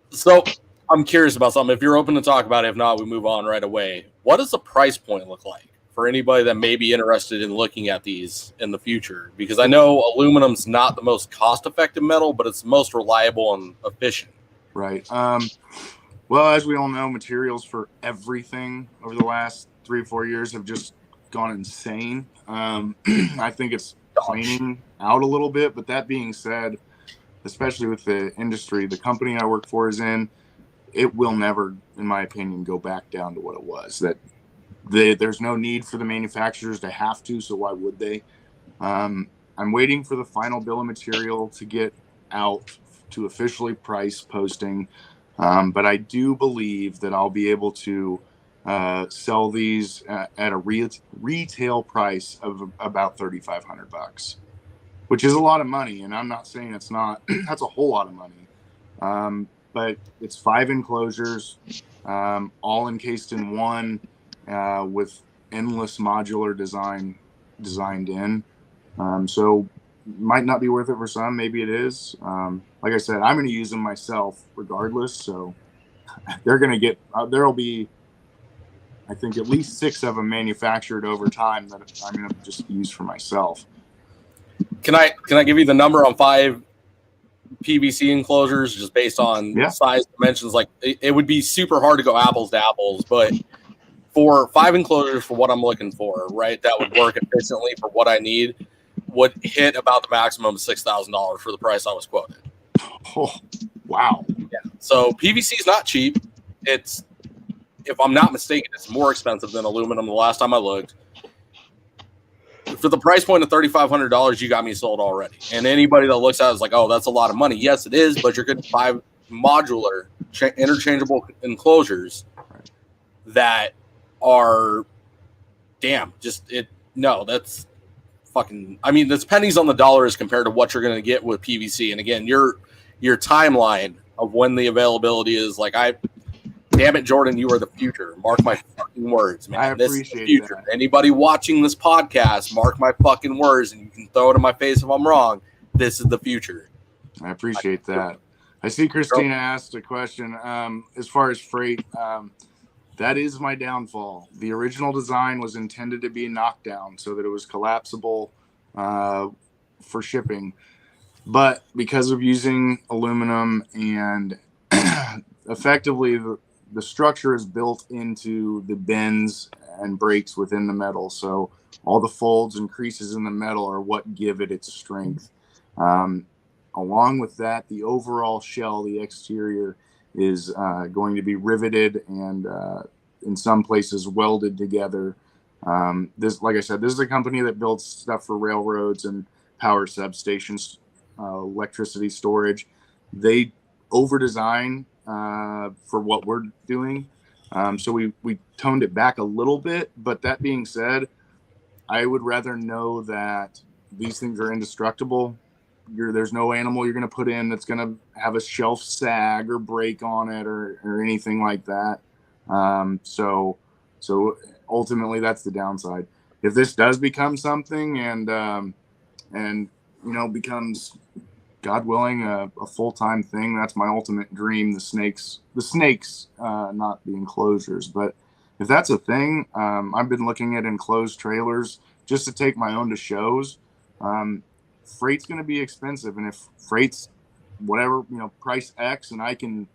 So I'm curious about something. If you're open to talk about it, if not, we move on right away. What does the price point look like for anybody that may be interested in looking at these in the future? Because I know aluminum's not the most cost-effective metal, but it's the most reliable and efficient. Right. Well, as we all know, materials for everything over the last 3 or 4 years have just gone insane. I think it's planing out a little bit, but that being said, especially with the industry the company I work for is in, it will never, in my opinion, go back down to what it was. That there's no need for the manufacturers to have to, so why would they? I'm waiting for the final bill of material to get out to officially price posting, but I do believe that I'll be able to sell these at a retail price of about $3,500, which is a lot of money. And I'm not saying it's not. That's a whole lot of money. But it's 5 enclosures, all encased in one, with endless modular design designed in. So might not be worth it for some. Maybe it is. Like I said, I'm going to use them myself regardless. So they're going to get. There'll be, I think, at least 6 of them manufactured over time that I'm going to just use for myself. Can I give you the number on 5 PVC enclosures just based on size dimensions. Like it would be super hard to go apples to apples, but for 5 enclosures for what I'm looking for, right, that would work efficiently for what I need, would hit about the maximum of $6,000 for the price I was quoted. Oh, wow. Yeah. So PVC is not cheap. It's, if I'm not mistaken, it's more expensive than aluminum the last time I looked. For the price point of $3,500, you got me sold already. And anybody that looks at it is like, oh, that's a lot of money. Yes, it is, but you're getting 5 modular interchangeable enclosures that are, that's fucking, I mean, that's pennies on the dollar as compared to what you're going to get with PVC. And again, your timeline of when the availability is, like, damn it, Jordan, you are the future. Mark my fucking words, man. I appreciate this is the future. that. Anybody watching this podcast, mark my fucking words, and you can throw it in my face if I'm wrong. This is the future. I appreciate that. I see Christina asked a question. As far as freight, that is my downfall. The original design was intended to be knockdown so that it was collapsible for shipping. But because of using aluminum and effectively the structure is built into the bends and breaks within the metal. So all the folds and creases in the metal are what give it its strength. Along with that, the overall shell, the exterior, is going to be riveted and in some places welded together. This, like I said, this is a company that builds stuff for railroads and power substations, electricity storage. They over-design for what we're doing. So we toned it back a little bit, but that being said, I would rather know that these things are indestructible. There's no animal you're going to put in that's going to have a shelf sag or break on it or anything like that. So ultimately that's the downside. If this does become something and becomes, God willing, a full-time thing, that's my ultimate dream. The snakes, not the enclosures. But if that's a thing, I've been looking at enclosed trailers just to take my own to shows. Freight's going to be expensive. And if freight's whatever, price X, and I can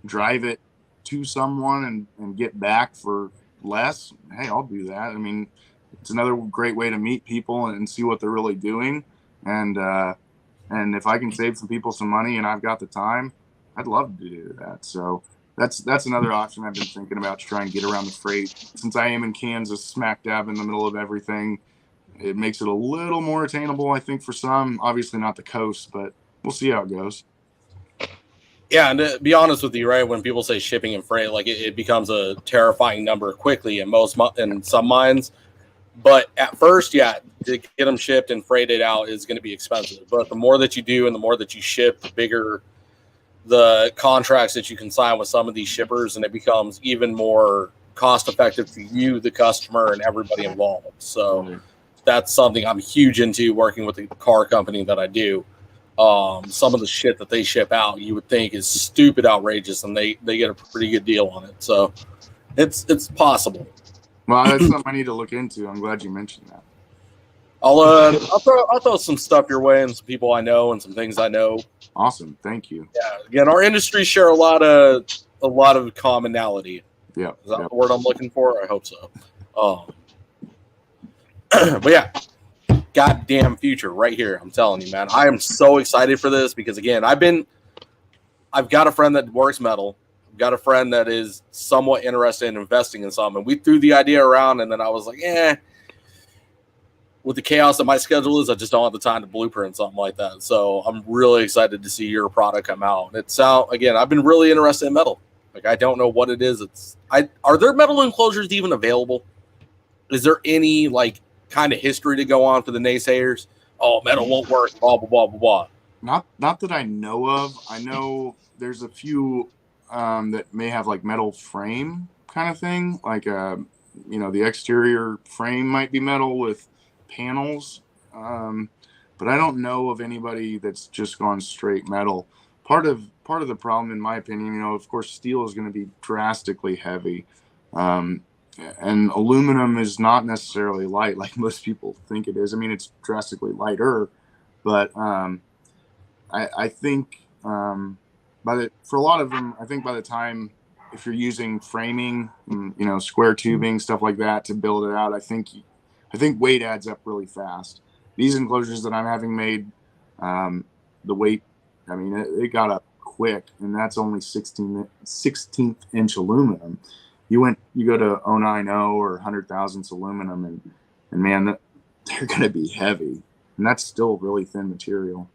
drive it to someone and get back for less, hey, I'll do that. I mean, it's another great way to meet people and see what they're really doing. And if I can save some people some money and I've got the time, I'd love to do that. So that's another option I've been thinking about to try and get around the freight. Since I am in Kansas, smack dab in the middle of everything, it makes it a little more attainable, I think, for some. Obviously not the coast, but we'll see how it goes. Yeah, and to be honest with you, right, when people say shipping and freight, like it becomes a terrifying number quickly in some minds. But at first, to get them shipped and freighted out is going to be expensive. But the more that you do and the more that you ship, the bigger the contracts that you can sign with some of these shippers, and it becomes even more cost effective for you, the customer, and everybody involved. So that's something I'm huge into, working with the car company that I do. Some of the shit that they ship out, you would think is stupid outrageous, and they get a pretty good deal on it. So it's possible. Well, that's something I need to look into. I'm glad you mentioned that. I'll throw some stuff your way and some people I know and some things I know. Awesome, thank you. Yeah, again, our industries share a lot of commonality. Yeah, is that the word I'm looking for? I hope so. But yeah, goddamn future right here. I'm telling you, man. I am so excited for this because again, I've got a friend that works metal. Got a friend that is somewhat interested in investing in something. And we threw the idea around, and then I was like, with the chaos that my schedule is, I just don't have the time to blueprint something like that. So I'm really excited to see your product come out. Again, I've been really interested in metal. Like, I don't know what it is. Are there metal enclosures even available? Is there any kind of history to go on for the naysayers? Oh, metal won't work, blah, blah, blah, blah, blah. Not that I know of. I know there's a few that may have metal frame kind of thing. The exterior frame might be metal with panels. But I don't know of anybody that's just gone straight metal. Part of the problem, in my opinion, of course, steel is going to be drastically heavy. And aluminum is not necessarily light like most people think it is. I mean, it's drastically lighter, but I think For a lot of them, I think by the time, if you're using framing, square tubing, stuff like that to build it out, I think weight adds up really fast. These enclosures that I'm having made, the weight, I mean, it got up quick, and that's only 16th inch aluminum. You go to 090 or 100 thousandths aluminum, and man, they're going to be heavy, and that's still really thin material.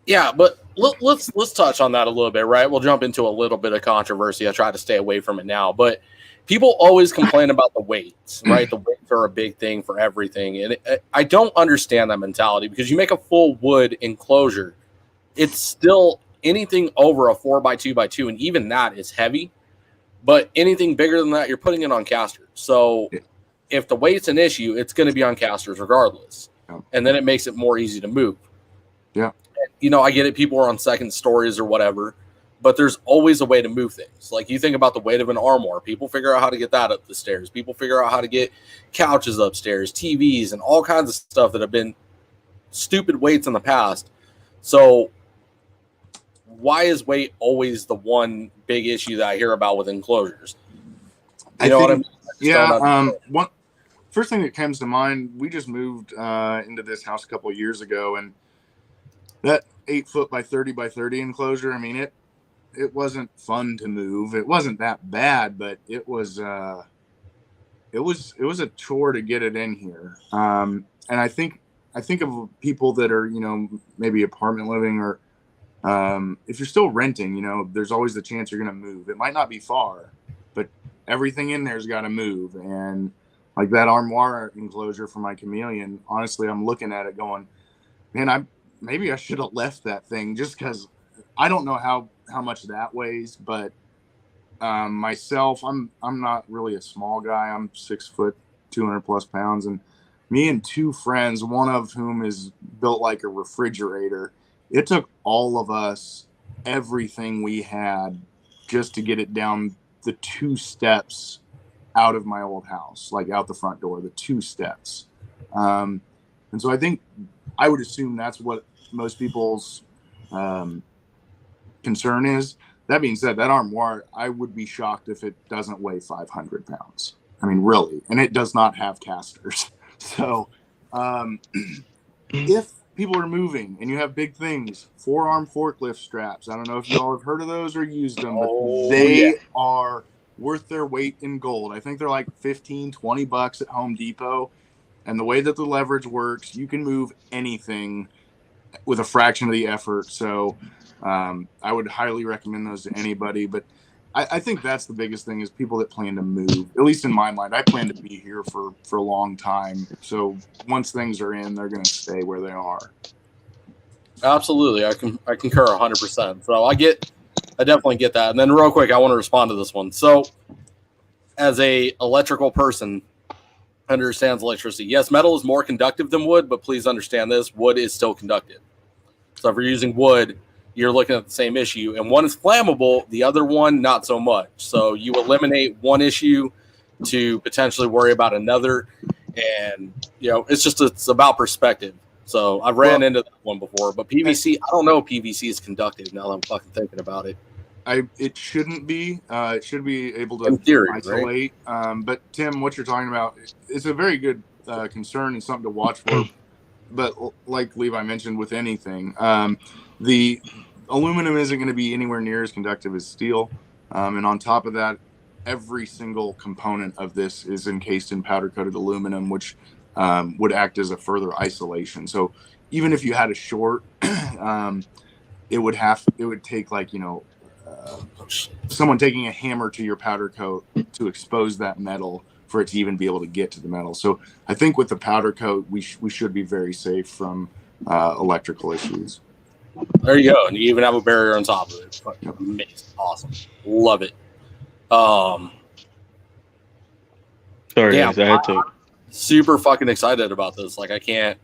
Yeah, but let's touch on that a little bit, right? We'll jump into a little bit of controversy. I try to stay away from it now, but people always complain about the weights, right? The weights are a big thing for everything, and I don't understand that mentality, because you make a full wood enclosure, it's still anything over a 4x2x2, and even that is heavy. But anything bigger than that, you're putting it on casters. So if the weight's an issue, it's going to be on casters regardless, and then it makes it more easy to move. Yeah. I get it. People are on second stories or whatever, but there's always a way to move things. Like, you think about the weight of an armoire. People figure out how to get that up the stairs. People figure out how to get couches upstairs, TVs, and all kinds of stuff that have been stupid weights in the past. So why is weight always the one big issue that I hear about with enclosures? You know what I mean? Yeah. First thing that comes to mind, we just moved into this house a couple of years ago, and that 8 foot by 30 by 30 enclosure, I mean, it wasn't fun to move. It wasn't that bad, but it was a chore to get it in here. And I think of people that are, maybe apartment living, or if you're still renting, there's always the chance you're going to move. It might not be far, but everything in there's got to move. And like that armoire enclosure for my chameleon, honestly, I'm looking at it going, man, maybe I should have left that thing, just because I don't know how much that weighs. But myself, I'm not really a small guy. I'm 6 foot, 200 plus pounds, and me and two friends, one of whom is built like a refrigerator. It took all of us everything we had just to get it down the 2 steps out of my old house, like out the front door, the 2 steps. And so I would assume that's what most people's concern is. That being said, that armoire, I would be shocked if it doesn't weigh 500 pounds. I mean, really. And it does not have casters. So if people are moving and you have big things, 4-arm forklift straps, I don't know if you all have heard of those or used them, but they are worth their weight in gold. I think they're like $15-20 at Home Depot. And the way that the leverage works, you can move anything with a fraction of the effort. So I would highly recommend those to anybody. But I think that's the biggest thing, is people that plan to move. At least in my mind, I plan to be here for a long time. So once things are in, they're going to stay where they are. Absolutely. I concur 100%. So I definitely get that. And then real quick, I want to respond to this one. So as a electrical person, understands electricity. Yes, metal is more conductive than wood, but please understand this: wood is still conductive. So if you're using wood, you're looking at the same issue, and one is flammable, the other one not so much. So you eliminate one issue to potentially worry about another, and it's about perspective. So I've ran into that one before, but PVC, I don't know if PVC is conductive now that I'm fucking thinking about it. It shouldn't be. It should be able to isolate. Right? But Tim, what you're talking about, it's a very good concern and something to watch for. But like Levi mentioned, with anything, the aluminum isn't going to be anywhere near as conductive as steel. And on top of that, every single component of this is encased in powder-coated aluminum, which would act as a further isolation. So even if you had a short, it would take someone taking a hammer to your powder coat to expose that metal for it to even be able to get to the metal. So I think with the powder coat, we should be very safe from electrical issues. There you go. And you even have a barrier on top of it. Fucking amazing. Awesome. Love it. Sorry, damn, guys, I had to. Super fucking excited about this. Like, I can't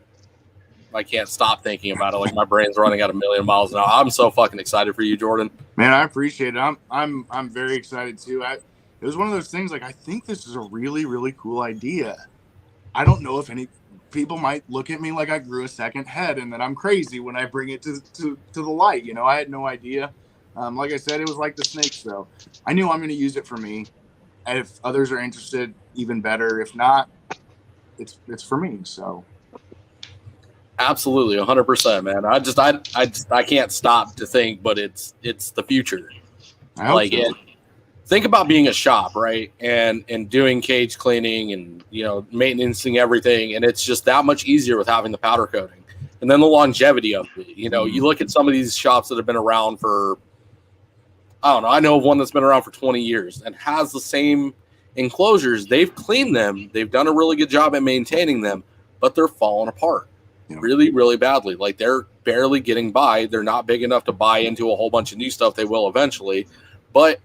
stop thinking about it. Like, my brain's running at 1,000,000 miles an hour. I'm so fucking excited for you, Jordan. Man, I appreciate it. I'm very excited too. It was one of those things, like, I think this is a really, really cool idea. I don't know if people might look at me like I grew a second head and that I'm crazy when I bring it to the light. You know, I had no idea. Like I said, it was like the snake show. I knew I'm going to use it for me. If others are interested, even better. If not, it's for me. So Absolutely, 100%, man. I can't stop to think, but it's the future. I hope Like so. it. Think about being a shop, right? And doing cage cleaning and, you know, maintaining everything. And it's just that much easier with having the powder coating. And then the longevity of it. You know, you look at some of these shops that have been around for, I don't know, I know of one that's been around for 20 years and has the same enclosures. They've cleaned them. They've done a really good job at maintaining them, but they're falling apart really, really badly. Like they're barely getting by. They're not big enough to buy into a whole bunch of new stuff. They will eventually. But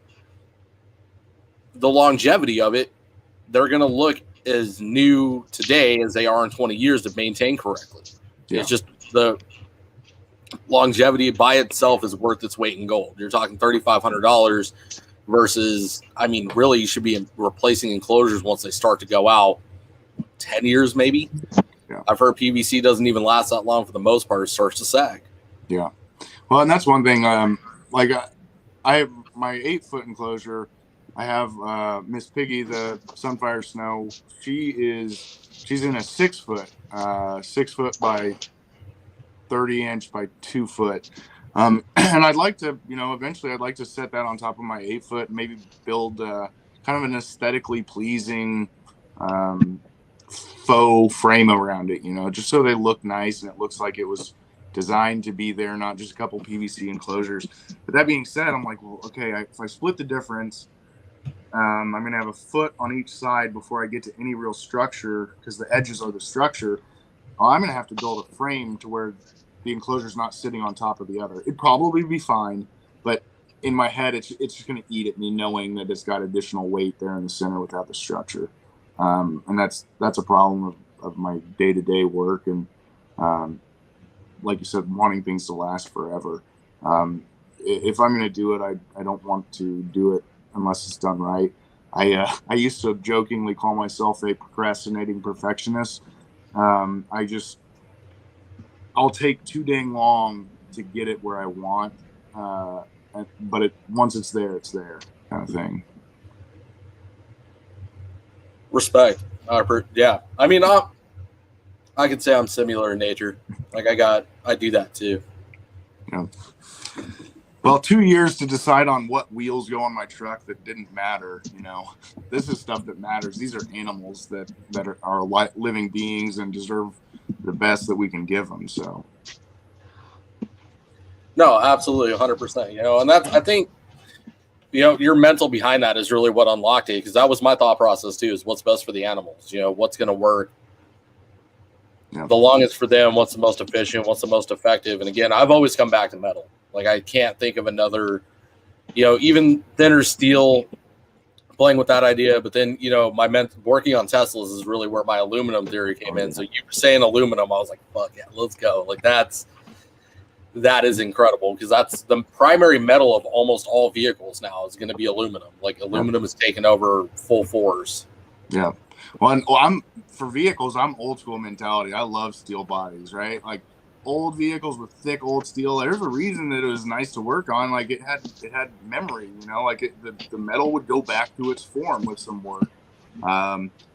the longevity of it, they're going to look as new today as they are in 20 years to maintain correctly. Yeah. It's just the longevity by itself is worth its weight in gold. You're talking $3,500 versus, I mean, really you should be replacing enclosures once they start to go out 10 years maybe. Yeah. I've heard PVC doesn't even last that long for the most part. It starts to sag. Yeah. Well, and that's one thing. Like I have my 8-foot enclosure. I have Miss Piggy, the Sunfire Snow. She's in a 6-foot, 6-foot by 30-inch by 2-foot. And I'd like to, you know, eventually I'd like to set that on top of my 8-foot, maybe build kind of an aesthetically pleasing faux frame around it, you know, just so they look nice and it looks like it was designed to be there, not just a couple PVC enclosures. But that being said, I'm like, well, okay, if I split the difference, I'm going to have a foot on each side before I get to any real structure because the edges are the structure. I'm going to have to build a frame to where the enclosure is not sitting on top of the other. It'd probably be fine, but in my head, it's just going to eat at me knowing that it's got additional weight there in the center without the structure. And that's a problem of my day-to-day work. And like you said, wanting things to last forever. If I'm going to do it, I don't want to do it unless it's done right. I used to jokingly call myself a procrastinating perfectionist. I'll take too dang long to get it where I want. But once it's there kind of thing. Respect. Yeah. I mean, I could say I'm similar in nature. Like I do that too. Yeah. Well, 2 years to decide on what wheels go on my truck that didn't matter. You know, this is stuff that matters. These are animals that are living beings and deserve the best that we can give them. So. No, absolutely. 100%. You know, and that's, I think, you know, your mental behind that is really what unlocked it. Cause that was my thought process too, is what's best for the animals, you know, what's going to work the longest for them, what's the most efficient, what's the most effective. And again, I've always come back to metal. Like I can't think of another, you know, even thinner steel, playing with that idea. But then, you know, working on Teslas is really where my aluminum theory came in. So you were saying aluminum, I was like, fuck yeah, let's go. Like that is incredible because that's the primary metal of almost all vehicles now is going to be aluminum. Like aluminum is taking over full force. Yeah. Well, for vehicles, I'm old school mentality. I love steel bodies, right? Like old vehicles with thick old steel. There's a reason that it was nice to work on. Like it had memory, you know, like the metal would go back to its form with some work.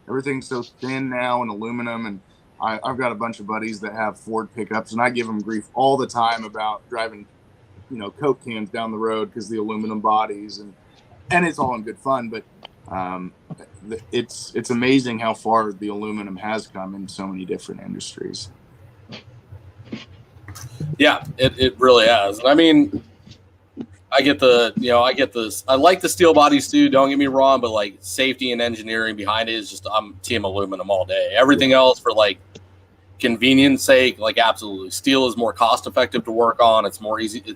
Everything's so thin now in aluminum, and I've got a bunch of buddies that have Ford pickups, and I give them grief all the time about driving, you know, Coke cans down the road because the aluminum bodies, and it's all in good fun. But it's amazing how far the aluminum has come in so many different industries. Yeah, it really has. I mean, I like the steel bodies too. Don't get me wrong, but like safety and engineering behind it is just, I'm team aluminum all day. Everything else for like convenience sake, like absolutely. Steel is more cost effective to work on. It's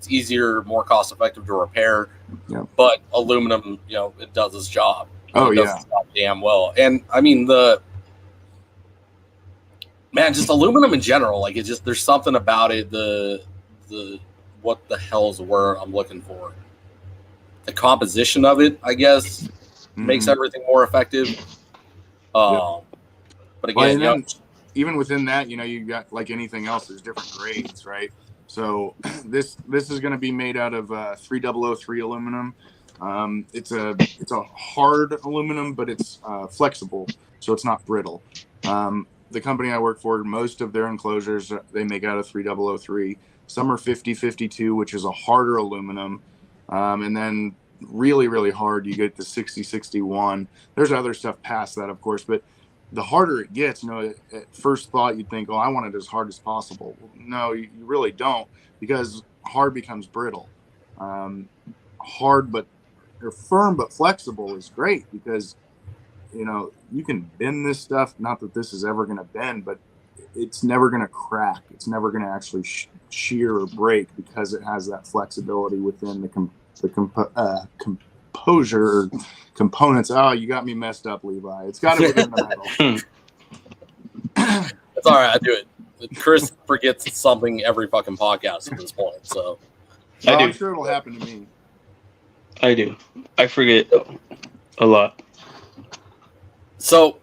easier, more cost effective to repair. Yeah. But aluminum, you know, it does its job. It does its job damn well. And I mean just aluminum in general, like it just, there's something about it. What the hell's the word I'm looking for? The composition of it, I guess, makes everything more effective. But again, even within that, you got like anything else, there's different grades, right? So this is going to be made out of 3003 aluminum. It's a hard aluminum, but it's flexible, so it's not brittle. The company I work for, most of their enclosures they make out of 3003. Some are 5052, which is a harder aluminum, and then really, really hard, you get the 6061. There's other stuff past that, of course, but the harder it gets, at first thought you'd think, oh, I want it as hard as possible. Well, no, you really don't, because hard becomes brittle. Hard or firm but flexible is great, because you can bend this stuff. Not that this is ever going to bend, but it's never going to crack. It's never going to actually shear or break, because it has that flexibility within the composure or components. Oh, you got me messed up, Levi. It's got it within the metal. It's all right. I do it. Chris forgets something every fucking podcast at this point. So I'm sure it'll happen to me. I do. I forget a lot. So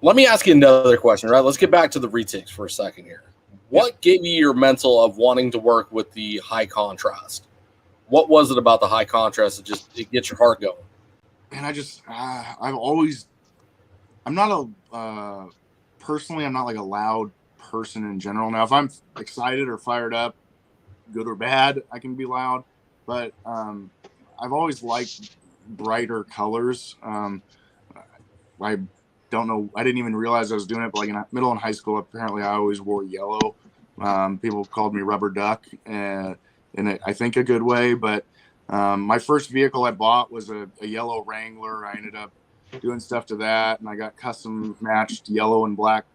let me ask you another question, right? Let's get back to the retics for a second here. What gave you your mental of wanting to work with the high contrast? What was it about the high contrast that it gets your heart going? And personally, I'm not like a loud person in general. Now, if I'm excited or fired up, good or bad, I can be loud. But I've always liked brighter colors. I don't know. I didn't even realize I was doing it, but like in middle and high school, apparently I always wore yellow. People called me Rubber Duck, in I think a good way. But my first vehicle I bought was a yellow Wrangler. I ended up doing stuff to that, and I got custom matched yellow and black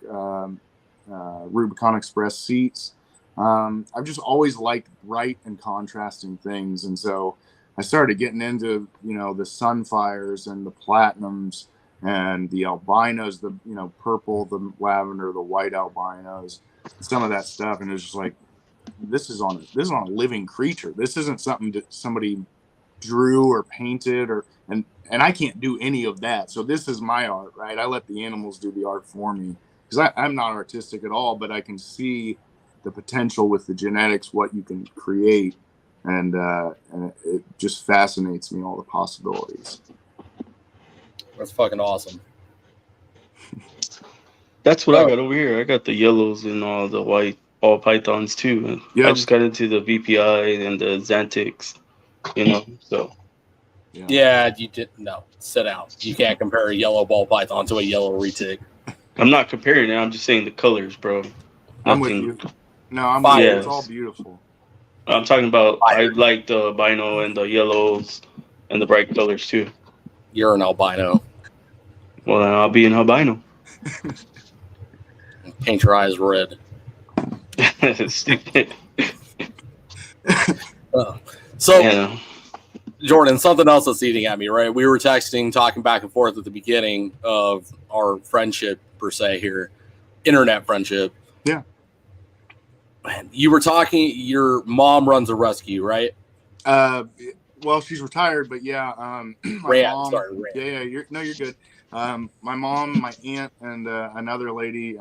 Rubicon Express seats. I've just always liked bright and contrasting things, and so I started getting into the Sunfires and the Platinums and the albinos, the purple, the lavender, the white albinos, some of that stuff, and it was just like, this is on a living creature. This isn't something that somebody drew or painted and I can't do any of that. So this is my art, right? I let the animals do the art for me, because I'm not artistic at all, but I can see the potential with the genetics, what you can create, and it just fascinates me, all the possibilities. That's fucking awesome. That's what I got over here. I got the yellows and all the white ball pythons too. Yep. I just got into the VPI and the Xantix, so. Yeah, you did. No, sit down. You can't compare a yellow ball python to a yellow retic. I'm not comparing it. I'm just saying the colors, bro. I'm with you. No, I'm with you. It's all beautiful. I'm talking about, I like the albino and the yellows and the bright colors too. You're an albino. Well, then I'll be an albino. Paint your eyes red. Stupid. So, Jordan, something else that's eating at me, right? We were texting, talking back and forth at the beginning of our friendship, per se, here. Internet friendship. Yeah. You were talking, your mom runs a rescue, right? Well, she's retired, but yeah. Rand. Yeah, you're good. My mom, my aunt, and another lady,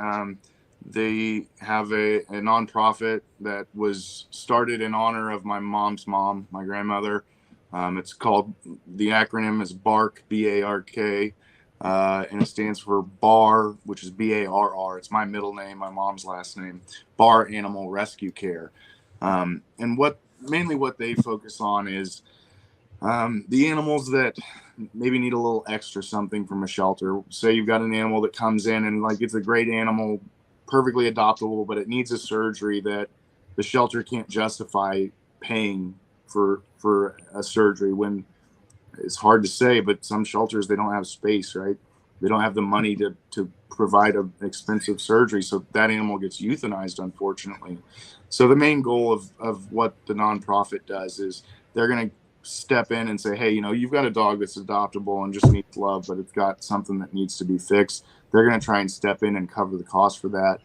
they have a nonprofit that was started in honor of my mom's mom, my grandmother. It's called, the acronym is BARK, B-A-R-K, and it stands for BAR, which is B-A-R-R. It's my middle name, my mom's last name, BAR Animal Rescue Care. And mainly what they focus on is the animals that maybe need a little extra something from a shelter. Say you've got an animal that comes in and like it's a great animal, perfectly adoptable, but it needs a surgery that the shelter can't justify paying for a surgery, when it's hard to say, but some shelters, they don't have space, right? They don't have the money to provide an expensive surgery. So that animal gets euthanized, unfortunately. So the main goal of what the nonprofit does is they're going to step in and say, hey, you've got a dog that's adoptable and just needs love, but it's got something that needs to be fixed. They're going to try and step in and cover the cost for that.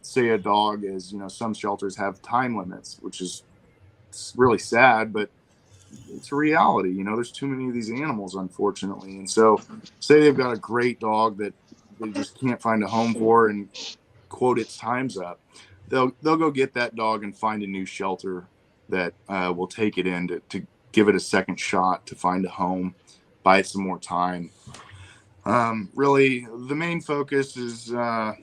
Say a dog is, some shelters have time limits, which is really sad, but it's a reality. There's too many of these animals, unfortunately. And so say they've got a great dog that they just can't find a home for, and quote, its time's up, they'll go get that dog and find a new shelter that will take it in to give it a second shot to find a home, buy it some more time. Really, the main focus is the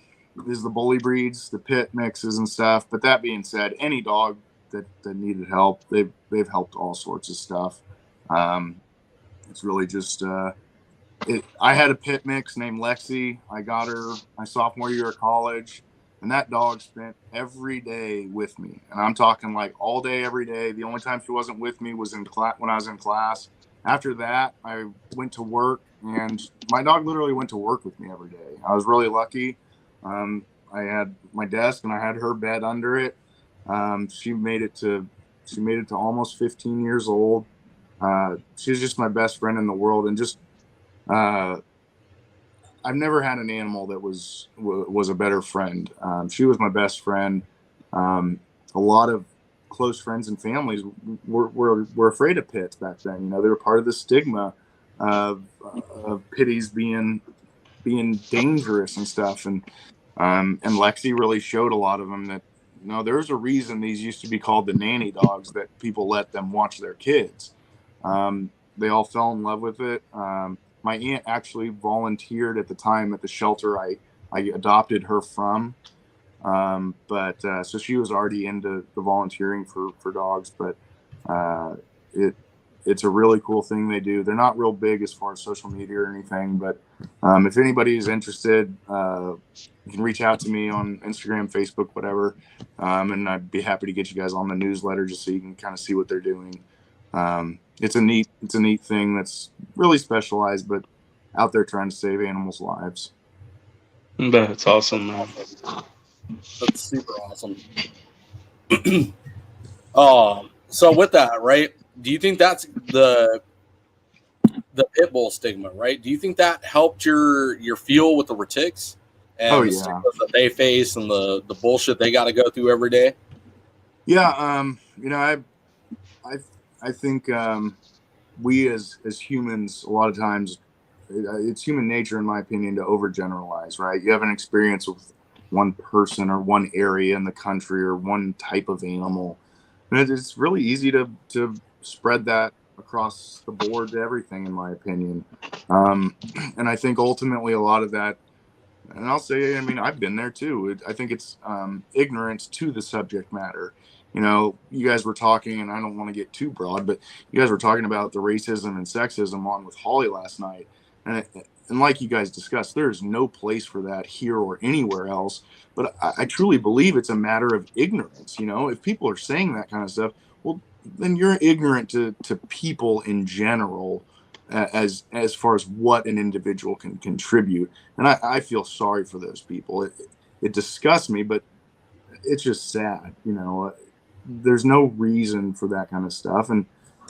bully breeds, the pit mixes and stuff. But that being said, any dog that needed help, they've helped all sorts of stuff. It's really just I had a pit mix named Lexi. I got her my sophomore year of college, and that dog spent every day with me. And I'm talking like all day, every day. The only time she wasn't with me was in class, when I was in class. After that, I went to work, and my dog literally went to work with me every day. I was really lucky. I had my desk, and I had her bed under it. She made it to almost 15 years old. She's just my best friend in the world, and just I've never had an animal that was a better friend. She was my best friend. A lot of close friends and families were afraid of pits back then. You know, they were part of the stigma of pitties being dangerous and stuff. And Lexi really showed a lot of them that, no, there's a reason these used to be called the nanny dogs, that people let them watch their kids. They all fell in love with it. My aunt actually volunteered at the time at the shelter I adopted her from. So she was already into the volunteering for dogs, but it's a really cool thing they do. They're not real big as far as social media or anything, but if anybody is interested, you can reach out to me on Instagram, Facebook, whatever, and I'd be happy to get you guys on the newsletter just so you can kind of see what they're doing. It's a neat thing that's really specialized, but out there trying to save animals' lives. That's awesome, man. That's super awesome. So with that, right? Do you think that's the pit bull stigma, right? Do you think that helped your feel with the retics and the stigmas that they face and the bullshit they got to go through every day? Yeah, I think we as humans, a lot of times, it's human nature, in my opinion, to overgeneralize, right? You have an experience with one person or one area in the country or one type of animal, and it's really easy to spread that across the board to everything, in my opinion. And I think ultimately a lot of that, and I'll say, I mean, I've been there too. I think it's ignorance to the subject matter. You know, you guys were talking, and I don't want to get too broad, but you guys were talking about the racism and sexism on with Holly last night. And like you guys discussed, there's no place for that here or anywhere else. But I truly believe it's a matter of ignorance. You know, if people are saying that kind of stuff, well, then you're ignorant to people in general, as far as what an individual can contribute. And I feel sorry for those people. It disgusts me, but it's just sad. You know, there's no reason for that kind of stuff, and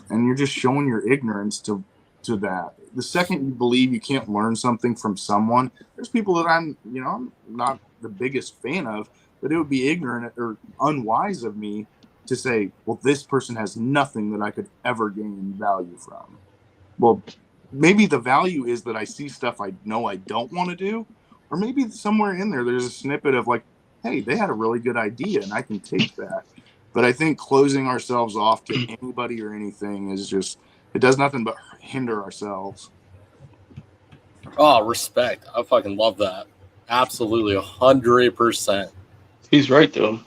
you're just showing your ignorance to that. The second you believe you can't learn something from someone, there's people that I'm not the biggest fan of, but it would be ignorant or unwise of me to say, well, this person has nothing that I could ever gain value from. Well, maybe the value is that I see stuff I know I don't want to do, or maybe somewhere in there's a snippet of like, hey, they had a really good idea and I can take that. But I think closing ourselves off to anybody or anything is just, it does nothing but hinder ourselves. Oh, respect. I fucking love that. Absolutely, 100%. He's right, though.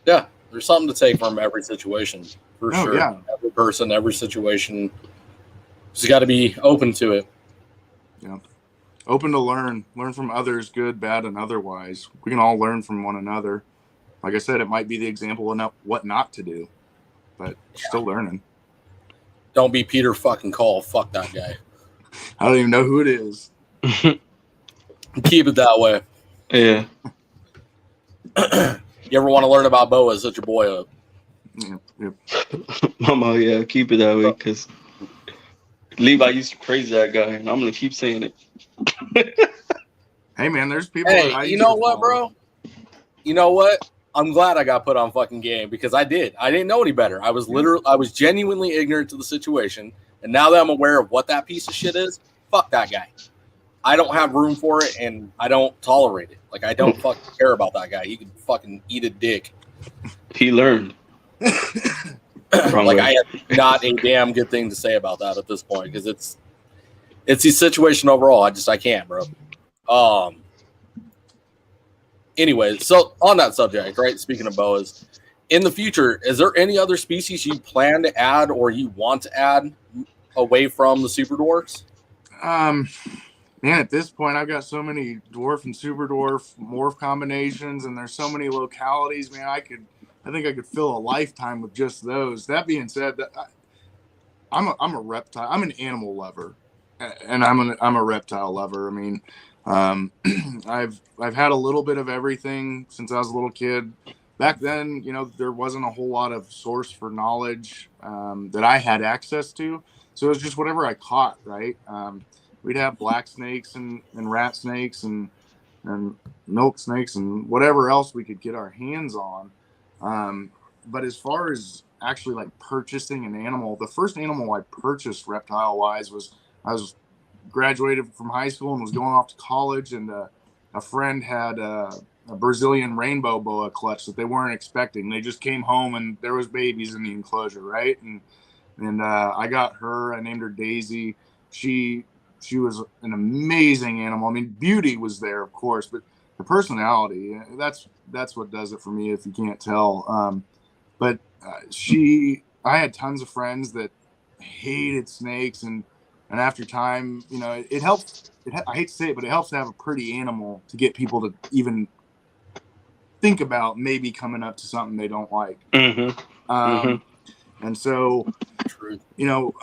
Yeah, there's something to take from every situation, for sure. Yeah. Every person, every situation. Just got to be open to it. Yeah. Open to learn from others, good, bad, and otherwise. We can all learn from one another. Like I said, it might be the example of what not to do, but still learning. Don't be Peter fucking Cole. Fuck that guy. I don't even know who it is. Keep it that way. Yeah. You ever want to learn about boas, hit your boy up. Yep. Mama, yeah, keep it that way, because Levi used to praise that guy, and I'm going to keep saying it. Hey, man, there's people. Hey, you know what, bro? You know what? I'm glad I got put on fucking game, because I didn't know any better. I was genuinely ignorant to the situation. And now that I'm aware of what that piece of shit is, fuck that guy. I don't have room for it, and I don't tolerate it. Like, I don't fucking care about that guy. He can fucking eat a dick. He learned. Like, I have not a damn good thing to say about that at this point, because it's the situation overall. I can't, bro. Anyway, so on that subject, right? Speaking of boas, in the future, is there any other species you plan to add or you want to add away from the super dwarfs? Man, at this point, I've got so many dwarf and super dwarf morph combinations, and there's so many localities. Man, I think I could fill a lifetime with just those. That being said, I'm a reptile. I'm an animal lover, and I'm a reptile lover. I mean, I've had a little bit of everything since I was a little kid. Back then, you know, there wasn't a whole lot of source for knowledge that I had access to, so it was just whatever I caught, right? We'd have black snakes and rat snakes and milk snakes and whatever else we could get our hands on. But as far as actually like purchasing an animal, the first animal I purchased reptile wise was I was graduated from high school and was going off to college, and a friend had a Brazilian rainbow boa clutch that they weren't expecting. They just came home and there was babies in the enclosure, right? And I got her. I named her Daisy. She was an amazing animal. I mean, beauty was there, of course, but the personality, that's what does it for me, if you can't tell. But I had tons of friends that hated snakes, and after time, you know, it helps. I hate to say it, but it helps to have a pretty animal to get people to even think about maybe coming up to something they don't like. And so, you know,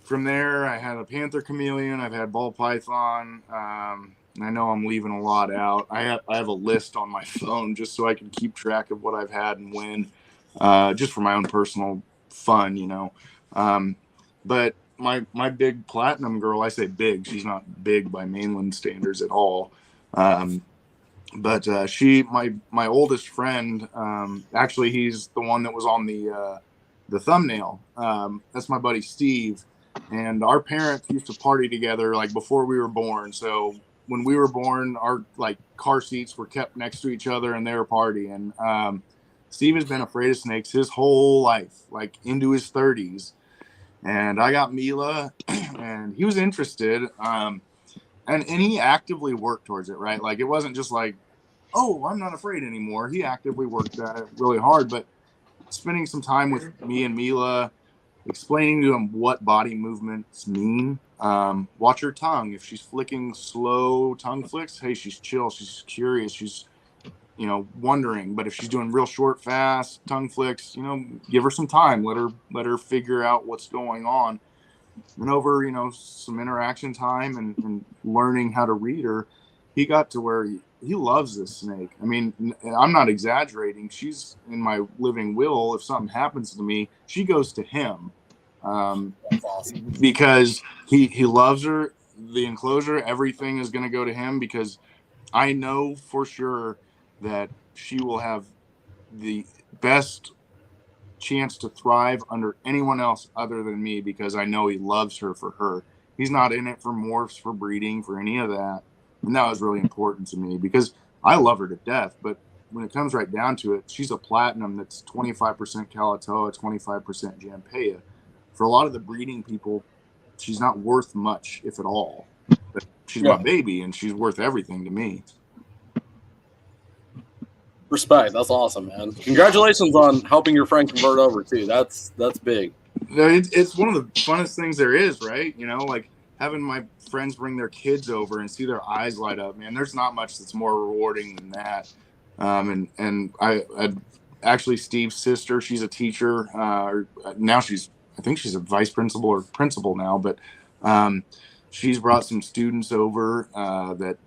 from there, I had a panther chameleon. I've had ball python. I know I'm leaving a lot out. I have a list on my phone just so I can keep track of what I've had and when, just for my own personal fun, you know. But my big platinum girl, I say big. She's not big by mainland standards at all. But my oldest friend, actually, he's the one that was on the thumbnail. That's my buddy Steve. And our parents used to party together like before we were born. So when we were born, our like car seats were kept next to each other and they were partying. Steve has been afraid of snakes his whole life, like into his 30s. And I got Mila, and he was interested. And he actively worked towards it, right? Like, it wasn't just like, oh, I'm not afraid anymore. He actively worked at it really hard. But spending some time with me and Mila, explaining to him what body movements mean. Watch her tongue. If she's flicking slow tongue flicks, hey, she's chill. She's curious. She's, you know, wondering. But if she's doing real short, fast tongue flicks, you know, give her some time. Let her figure out what's going on. And over, you know, some interaction time and learning how to read her, he got to where he loves this snake. I mean, I'm not exaggerating. She's in my living will. If something happens to me, she goes to him. That's awesome. Because he loves her. The enclosure, everything is going to go to him, because I know for sure that she will have the best chance to thrive under anyone else other than me, because I know he loves her for her. He's not in it for morphs, for breeding, for any of that. And that was really important to me, because I love her to death. But when it comes right down to it, she's a platinum that's 25% Kalatoa, 25% Jampea. For a lot of the breeding people, she's not worth much, if at all. But she's my baby, and she's worth everything to me. Respect. That's awesome, man. Congratulations on helping your friend convert over too. That's big. It's one of the funnest things there is, right? You know, like having my friends bring their kids over and see their eyes light up, man. There's not much that's more rewarding than that. And I actually, Steve's sister, she's a teacher. Now I think she's a vice principal or principal now, but she's brought some students over that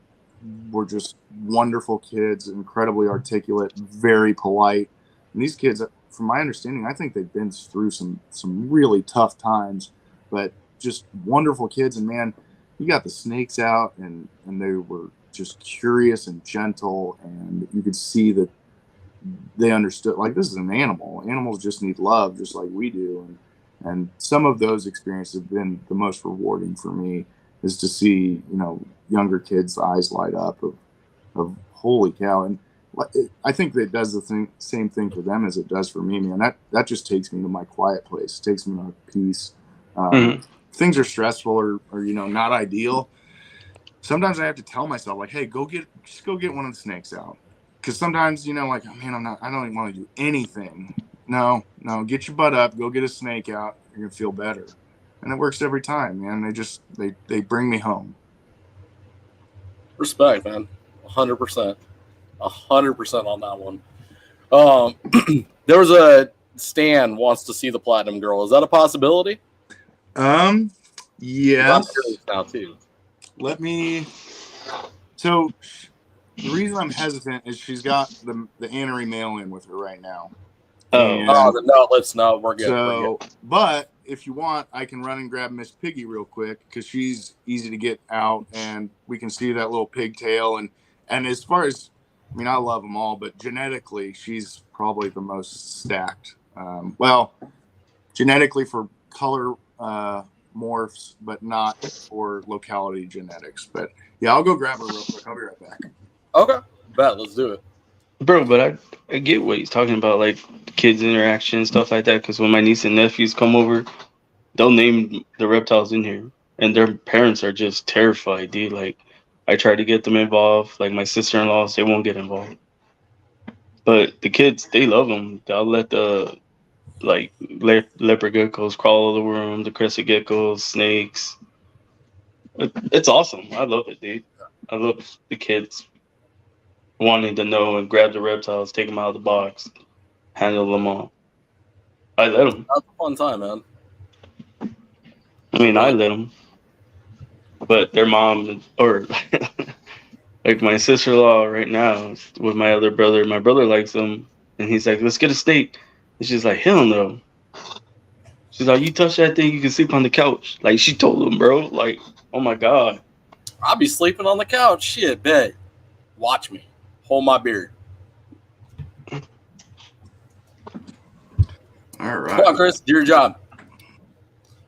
were just wonderful kids, incredibly articulate, very polite. And these kids, from my understanding, I think they've been through some really tough times, but just wonderful kids. And man, you got the snakes out, and they were just curious and gentle, and you could see that they understood, like, this is an animal. Animals just need love, just like we do. And some of those experiences have been the most rewarding for me. is to see, younger kids' eyes light up of holy cow. And I think that it does the same thing for them as it does for me, man. That just takes me to my quiet place. It takes me to my peace. Things are stressful or not ideal. Sometimes I have to tell myself, like, hey, just go get one of the snakes out. Because sometimes, like, oh, man, I don't even want to do anything. No, get your butt up, go get a snake out. You're gonna feel better. And it works every time, man. They bring me home. Respect, man. 100%. 100% on that one. There was a Stan wants to see the Platinum Girl. Is that a possibility? Yes. I'm curious now too. So the reason I'm hesitant is she's got the Annery mail in with her right now. No, we're good. So, but if you want, I can run and grab Miss Piggy real quick because she's easy to get out, and we can see that little pigtail. And as far as, I love them all, but genetically, she's probably the most stacked. Genetically for color morphs, but not for locality genetics. But yeah, I'll go grab her real quick. I'll be right back. Okay, bet. Let's do it. Bro, but I get what he's talking about, like kids' interaction, stuff like that. Because when my niece and nephews come over, they'll name the reptiles in here, and their parents are just terrified, dude. Like, I try to get them involved. Like my sister-in-laws, they won't get involved. But the kids, they love them. They'll let the leopard geckos crawl all over them, the crested geckos, snakes. It's awesome. I love it, dude. I love the kids wanting to know and grab the reptiles, take them out of the box, handle them all. I let them. That's a fun time, man. I let them. But their mom, or like my sister-in-law right now with my other brother, my brother likes them. And he's like, let's get a snake. And she's like, hell no. She's like, you touch that thing, you can sleep on the couch. Like, she told him, bro. Like, oh my God. I'll be sleeping on the couch. Shit, bet. Watch me. Hold my beard. All right. Come on, Chris. Do your job.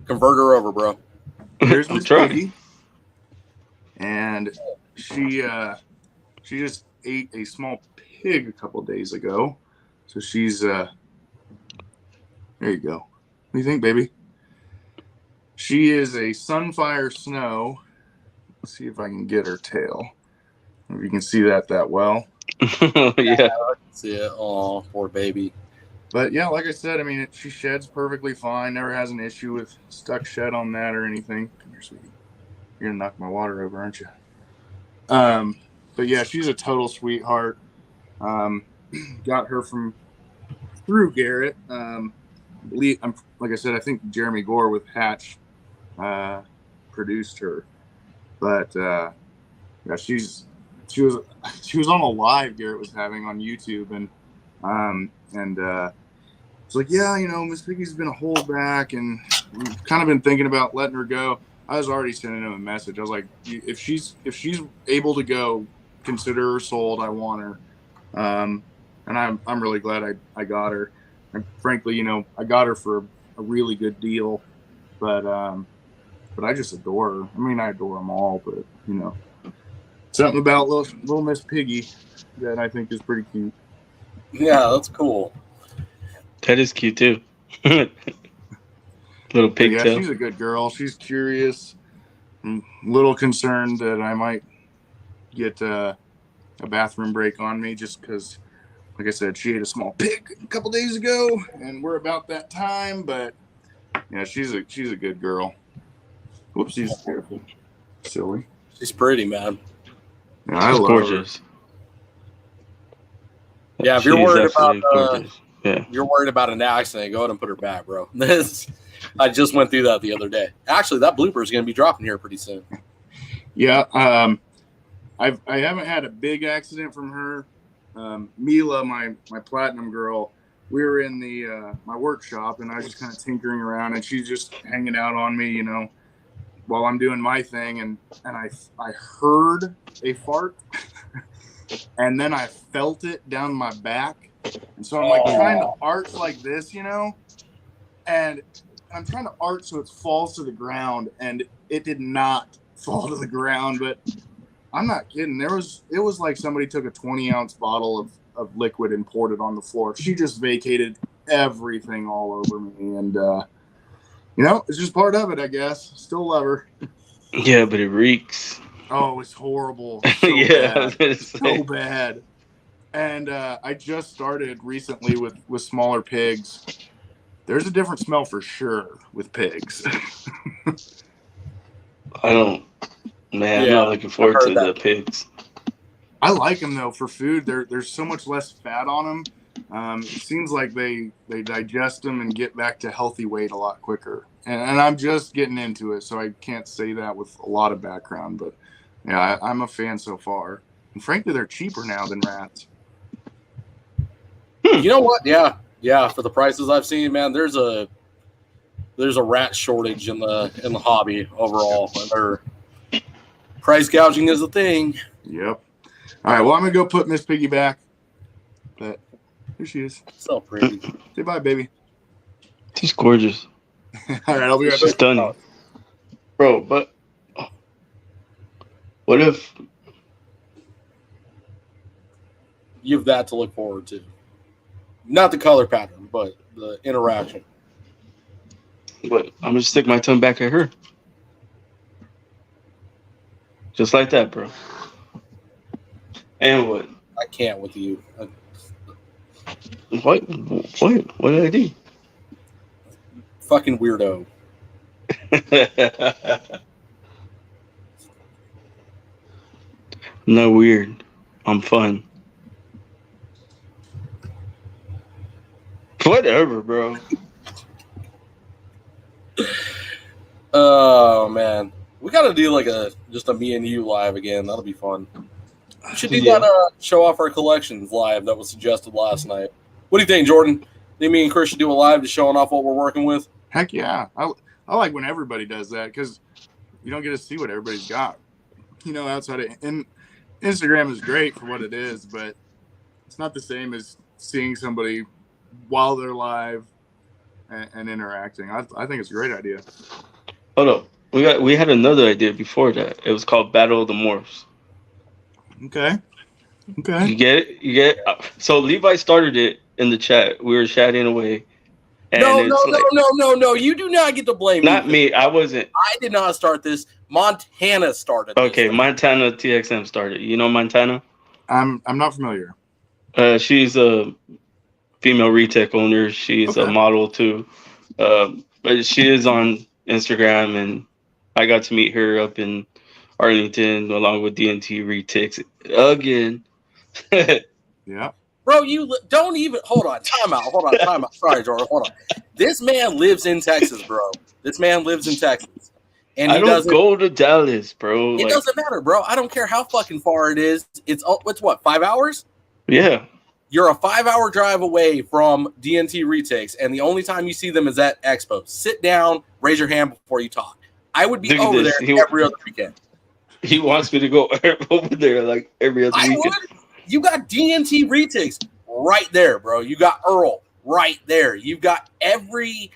Convert her over, bro. Here's Miss Piggy. And she just ate a small pig a couple days ago. So she's there you go. What do you think, baby? She is a Sunfire Snow. Let's see if I can get her tail. If you can see that well. Yeah. I can see it. Oh, poor baby. But yeah, like I said, she sheds perfectly fine. Never has an issue with stuck shed on that or anything. Come here, sweetie. You're gonna knock my water over, aren't you? But yeah, she's a total sweetheart. Got her through Garrett. Like I said, I think Jeremy Gore with Hatch produced her. But yeah, she was on a live Garrett was having on YouTube, and it's like, yeah, Miss Piggy's been a holdback, and we've kind of been thinking about letting her go. I was already sending him a message. I was like, if she's able to go, consider her sold. I want her, and I'm really glad I got her. And frankly, I got her for a really good deal, but I just adore her. I adore them all, but something about little Miss Piggy that I think is pretty cute. Yeah, that's cool. That is cute too. Little pigtail. Yeah, she's a good girl. She's curious. I'm a little concerned that I might get a bathroom break on me just because, like I said, she ate a small pig a couple days ago, and we're about that time. But yeah, she's a good girl. Whoopsies, careful, silly. She's pretty, man. Yeah, I love gorgeous. her. Yeah, if you're worried about you're worried about an accident, go ahead and put her back, bro. I just went through that the other day. Actually, that blooper is going to be dropping here pretty soon. Yeah, I haven't had a big accident from her. Mila, my Platinum Girl, we were in my workshop, and I was just kind of tinkering around, and she's just hanging out on me, while I'm doing my thing, and I heard a fart, and then I felt it down my back, and so I'm like trying to arch like this, and I'm trying to arch so it falls to the ground, and it did not fall to the ground. But I'm not kidding. It was like somebody took a 20-ounce bottle of liquid and poured it on the floor. She just vacated everything all over me, and it's just part of it, I guess. Still love her. Yeah, but it reeks. Oh, it's horrible. So Yeah, I was bad. gonna say. So bad. And I just started recently with smaller pigs. There's a different smell for sure with pigs. I'm not looking forward to the pigs. I like them though for food. There's so much less fat on them. It seems like they digest them and get back to healthy weight a lot quicker. And I'm just getting into it, so I can't say that with a lot of background. But yeah, I'm a fan so far. And frankly, they're cheaper now than rats. You know what? Yeah. For the prices I've seen, man, there's a rat shortage in the hobby overall. And price gouging is a thing. Yep. All right. Well, I'm gonna go put Miss Piggy back. But here she is. So pretty. Say bye, baby. She's gorgeous. All right. I'll be right She's back. stunning, bro. But what if You have that to look forward to? Not the color pattern, but the interaction. But I'm gonna stick my tongue back at her, just like that, bro. And what? I can't with you. What did I do? Fucking weirdo. No weird. I'm fun. Whatever, bro. Oh man, we gotta do like just a me and you live again. That'll be fun. We should do that. Show off our collections live that was suggested last night. What do you think, Jordan? Think me and Chris should do a live just showing off what we're working with? Heck yeah. I like when everybody does that because you don't get to see what everybody's got. Outside of and Instagram is great for what it is, but it's not the same as seeing somebody while they're live and interacting. I think it's a great idea. Hold up. We had another idea before that. It was called Battle of the Morphs. Okay. You get it? You get it? So Levi started it in the chat. We were chatting away. And No. You do not get to blame not me. I wasn't. I did not start this. Montana started this. Okay, Montana TXM started. You know Montana? I'm not familiar. She's a female retech owner. She's a model too. But she is on Instagram, and I got to meet her up in Arlington along with DNT Retix again. Yeah. Bro, you don't even hold on. Time out. Sorry, Jordan. Hold on. This man lives in Texas, bro. This man lives in Texas. And I don't go to Dallas, bro. It doesn't matter, bro. I don't care how fucking far it is. It's what, 5 hours? Yeah. You're a 5-hour drive away from DNT Retakes, and the only time you see them is at Expo. Sit down, raise your hand before you talk. I would be over there every other weekend. He wants me to go over there like every other weekend. Would. You got DNT Retakes right there, bro. You got Earl right there. You've got every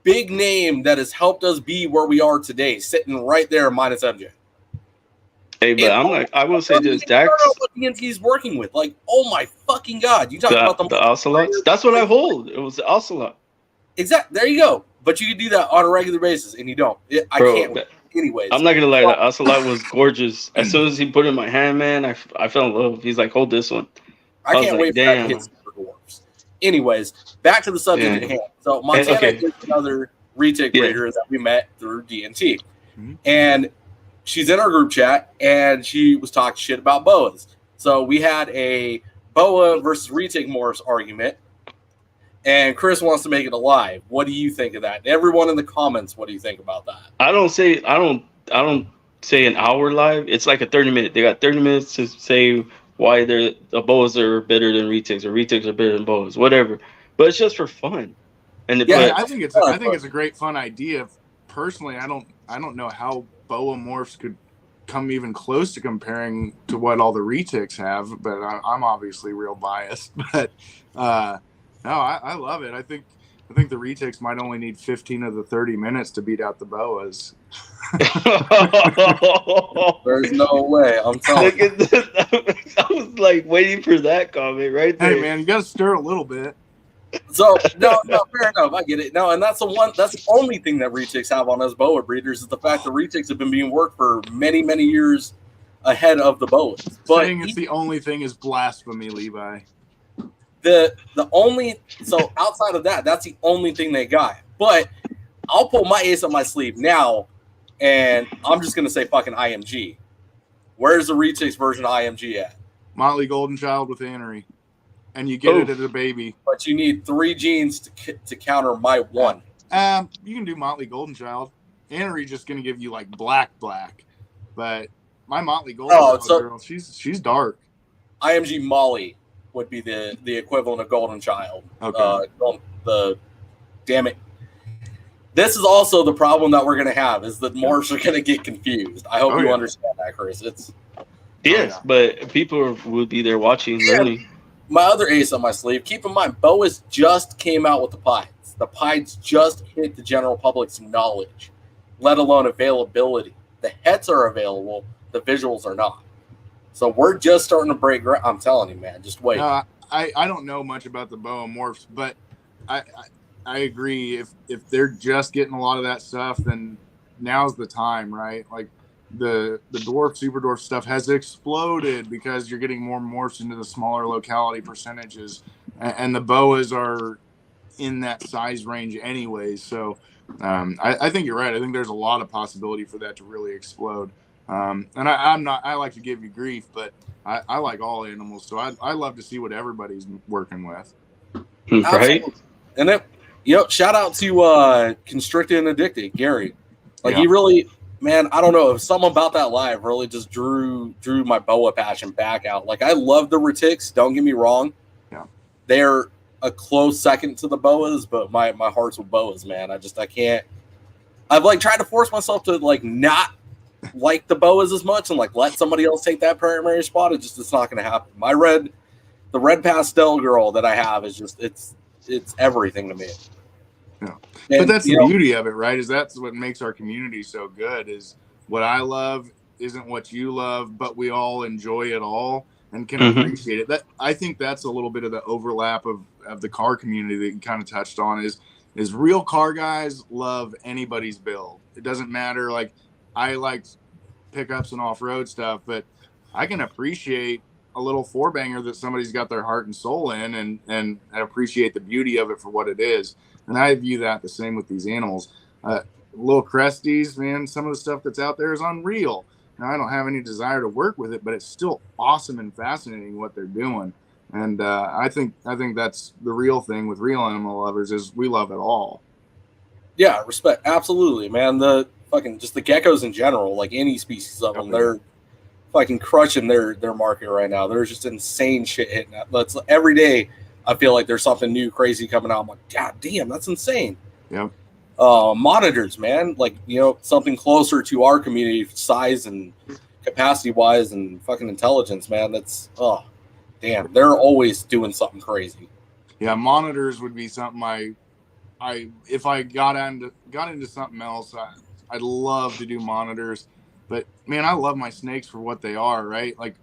big name that has helped us be where we are today sitting right there minus MJ. Hey, but I will say this, Dax. I don't know what DNT's working with. Like, oh my fucking God. You talk about the Ocelots? That's what I hold. It was the Ocelot. Exactly. There you go. But you can do that on a regular basis, and you don't. I can't. Anyways. I'm not going to lie. The Ocelot was gorgeous. As soon as he put it in my hand, man, I fell in love. He's like, hold this one. I can't wait for that to hit Super Dwarfs. Anyways, back to the subject at hand. So, Montana is another retake breeder that we met through DNT. Mm-hmm. And she's in our group chat, and she was talking shit about boas. So we had a boa versus retake morphs argument, and Chris wants to make it a live. What do you think of that? And everyone in the comments, what do you think about that? I don't say an hour live. It's like a 30-minute. They got 30 minutes to say why the boas are better than retakes or retakes are better than boas, whatever. But it's just for fun. And I think it's a great fun idea. Personally, I don't know how boa morphs could come even close to comparing to what all the retakes have, but I'm obviously real biased. But no, I love it. I think I think the retics might only need 15 of the 30 minutes to beat out the boas. There's no way. I'm telling Look you. at this. I was like waiting for that comment right there. Hey, man, you got to stir a little bit. So no, fair enough. I get it. No, and that's the only thing that retics have on us boa breeders is the fact that retics have been being worked for many, many years ahead of the boas. But saying it's the only thing is blasphemy, Levi. the only outside of that, that's the only thing they got. But I'll pull my ace up my sleeve now, and I'm just gonna say fucking IMG. Where's the retics version of IMG at? Motley Golden Child with Anery. And you get it as a baby. But you need 3 genes to counter my 1. You can do Motley Golden Child. Anery just gonna give you like black. But my Motley Golden Child girl, she's dark. IMG Molly would be the equivalent of Golden Child. Okay. Damn it. This is also the problem that we're gonna have is that morphs are gonna get confused. I hope you understand that, Chris. But people will be there watching, learning. My other ace on my sleeve, keep in mind, boas just came out with the pieds. The pieds just hit the general public's knowledge, let alone availability. The heads are available, the visuals are not. So we're just starting to break ground. I'm telling you, man, just wait. I don't know much about the boa morphs, but I agree. If they're just getting a lot of that stuff, then now's the time, right? Like the dwarf, super dwarf stuff has exploded because you're getting more morphs into the smaller locality percentages, and the boas are in that size range anyways. So I think you're right. I think there's a lot of possibility for that to really explode. And I like to give you grief, but I like all animals, so I love to see what everybody's working with. Right? And then, shout out to Constricted and Addicted, Gary. Like he really, man, I don't know, if something about that live really just drew my boa passion back out. Like I love the retics, don't get me wrong. Yeah. They're a close second to the boas, but my heart's with boas, man. I can't. I've like tried to force myself to like not like the boas as much and like let somebody else take that primary spot. It's not going to happen. The red pastel girl that I have is just it's everything to me. Yeah, and, but that's the beauty of it, right? Is that's what makes our community so good. Is what I love isn't what you love, but we all enjoy it all and can appreciate it. That I think that's a little bit of the overlap of the car community that you kind of touched on. Is real car guys love anybody's build. It doesn't matter. Like I like pickups and off-road stuff, but I can appreciate a little 4-banger that somebody's got their heart and soul in and appreciate the beauty of it for what it is. And I view that the same with these animals. Little Cresties, man, some of the stuff that's out there is unreal. Now, I don't have any desire to work with it, but it's still awesome and fascinating what they're doing. And I think that's the real thing with real animal lovers is we love it all. Yeah, respect. Absolutely, man. The fucking just the geckos in general, like any species of them, they're fucking crushing their market right now. There's just insane shit hitting that. That's every day. I feel like there's something new, crazy coming out. I'm like, God damn, that's insane. Yeah. Monitors, man, like something closer to our community size and capacity wise and fucking intelligence, man. That's damn, they're always doing something crazy. Yeah, monitors would be something I if I got into something else, I'd love to do monitors. But man, I love my snakes for what they are, right? Like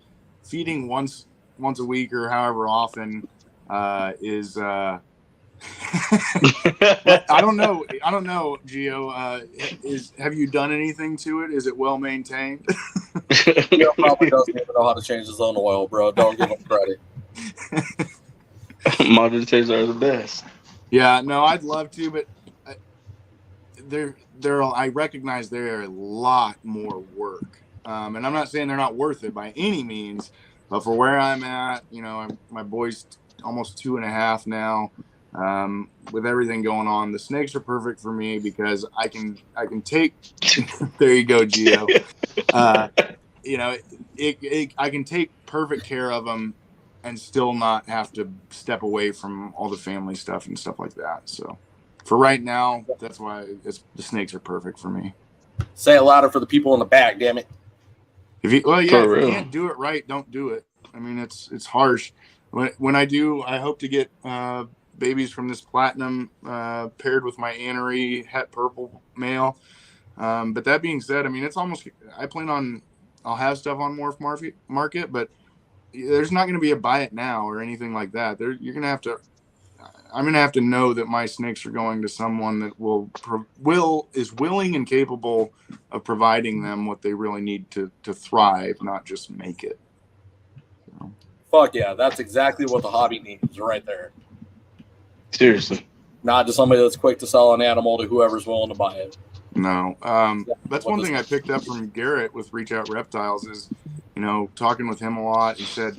feeding once a week or however often is I don't know, Gio. Have you done anything to it? Is it well maintained? Gio probably doesn't even know how to change his own oil, bro. Don't give him credit. Monitors are the best. Yeah, no, I'd love to, but I recognize they're a lot more work. And I'm not saying they're not worth it by any means, but for where I'm at, my boy's almost 2.5 now. With everything going on, the snakes are perfect for me because I can take. There you go, Gio. I can take perfect care of them and still not have to step away from all the family stuff and stuff like that. So, for right now, that's why the snakes are perfect for me. Say it louder for the people in the back, damn it. If you can't do it right, don't do it. I mean, it's harsh. When I do, I hope to get babies from this platinum paired with my Anery het purple male. But that being said, I mean, it's almost, I'll have stuff on Morph Market, but there's not going to be a buy it now or anything like that. I'm going to have to know that my snakes are going to someone that is willing and capable of providing them what they really need to thrive, not just make it. So. Fuck yeah, that's exactly what the hobby needs right there. Seriously. Not just somebody that's quick to sell an animal to whoever's willing to buy it. No. That's one thing I picked up from Garrett with Reach Out Reptiles is, talking with him a lot. He said,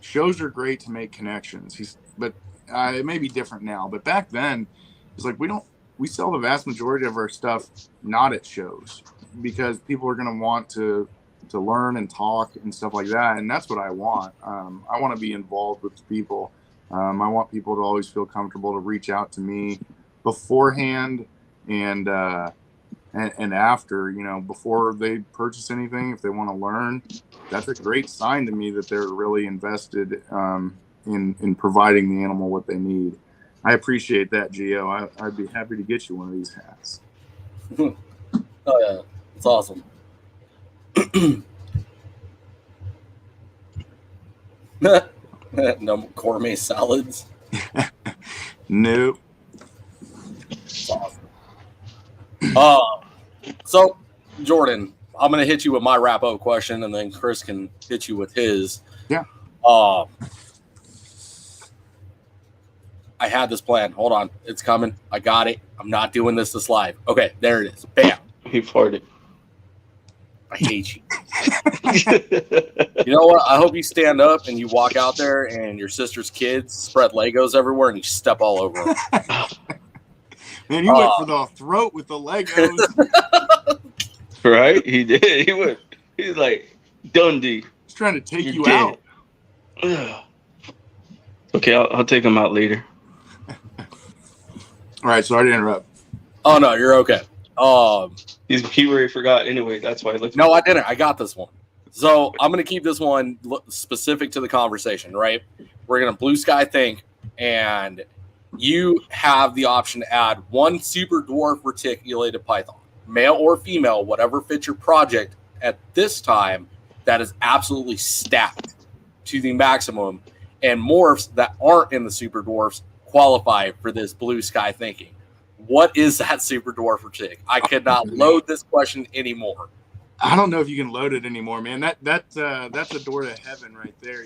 shows are great to make connections. But it may be different now. But back then, it's like we sell the vast majority of our stuff not at shows because people are going to want to learn and talk and stuff like that. And that's what I want. I want to be involved with the people. I want people to always feel comfortable to reach out to me beforehand and after, before they purchase anything, if they want to learn. That's a great sign to me that they're really invested in providing the animal what they need. I appreciate that, Gio. I'd be happy to get you one of these hats. Oh yeah, it's awesome. No gourmet salads. Nope. It's awesome. So Jordan, I'm gonna hit you with my wrap-up question, and then Chris can hit you with his. Yeah. I had this plan. Hold on, it's coming. I got it. I'm not doing this live. Okay, there it is. Bam. He farted. I hate you. You know what? I hope you stand up and you walk out there and your sister's kids spread Legos everywhere and you step all over them. Man, you went for the throat with the Legos. Right? He did. He went. He's like, Dundee. He's trying to take you out. Okay, I'll take him out later. All right, sorry to interrupt. Oh, no, you're okay. He already forgot anyway. That's why. No, I didn't. I got this one. So I'm going to keep this one specific to the conversation, right? We're going to blue sky think, and you have the option to add one super dwarf reticulated python, male or female, whatever fits your project at this time, that is absolutely stacked to the maximum, and morphs that aren't in the super dwarfs qualify for this blue sky thinking. What is that super dwarf retic? I could not load this question anymore. I don't know if you can load it anymore, man. That's a door to heaven right there,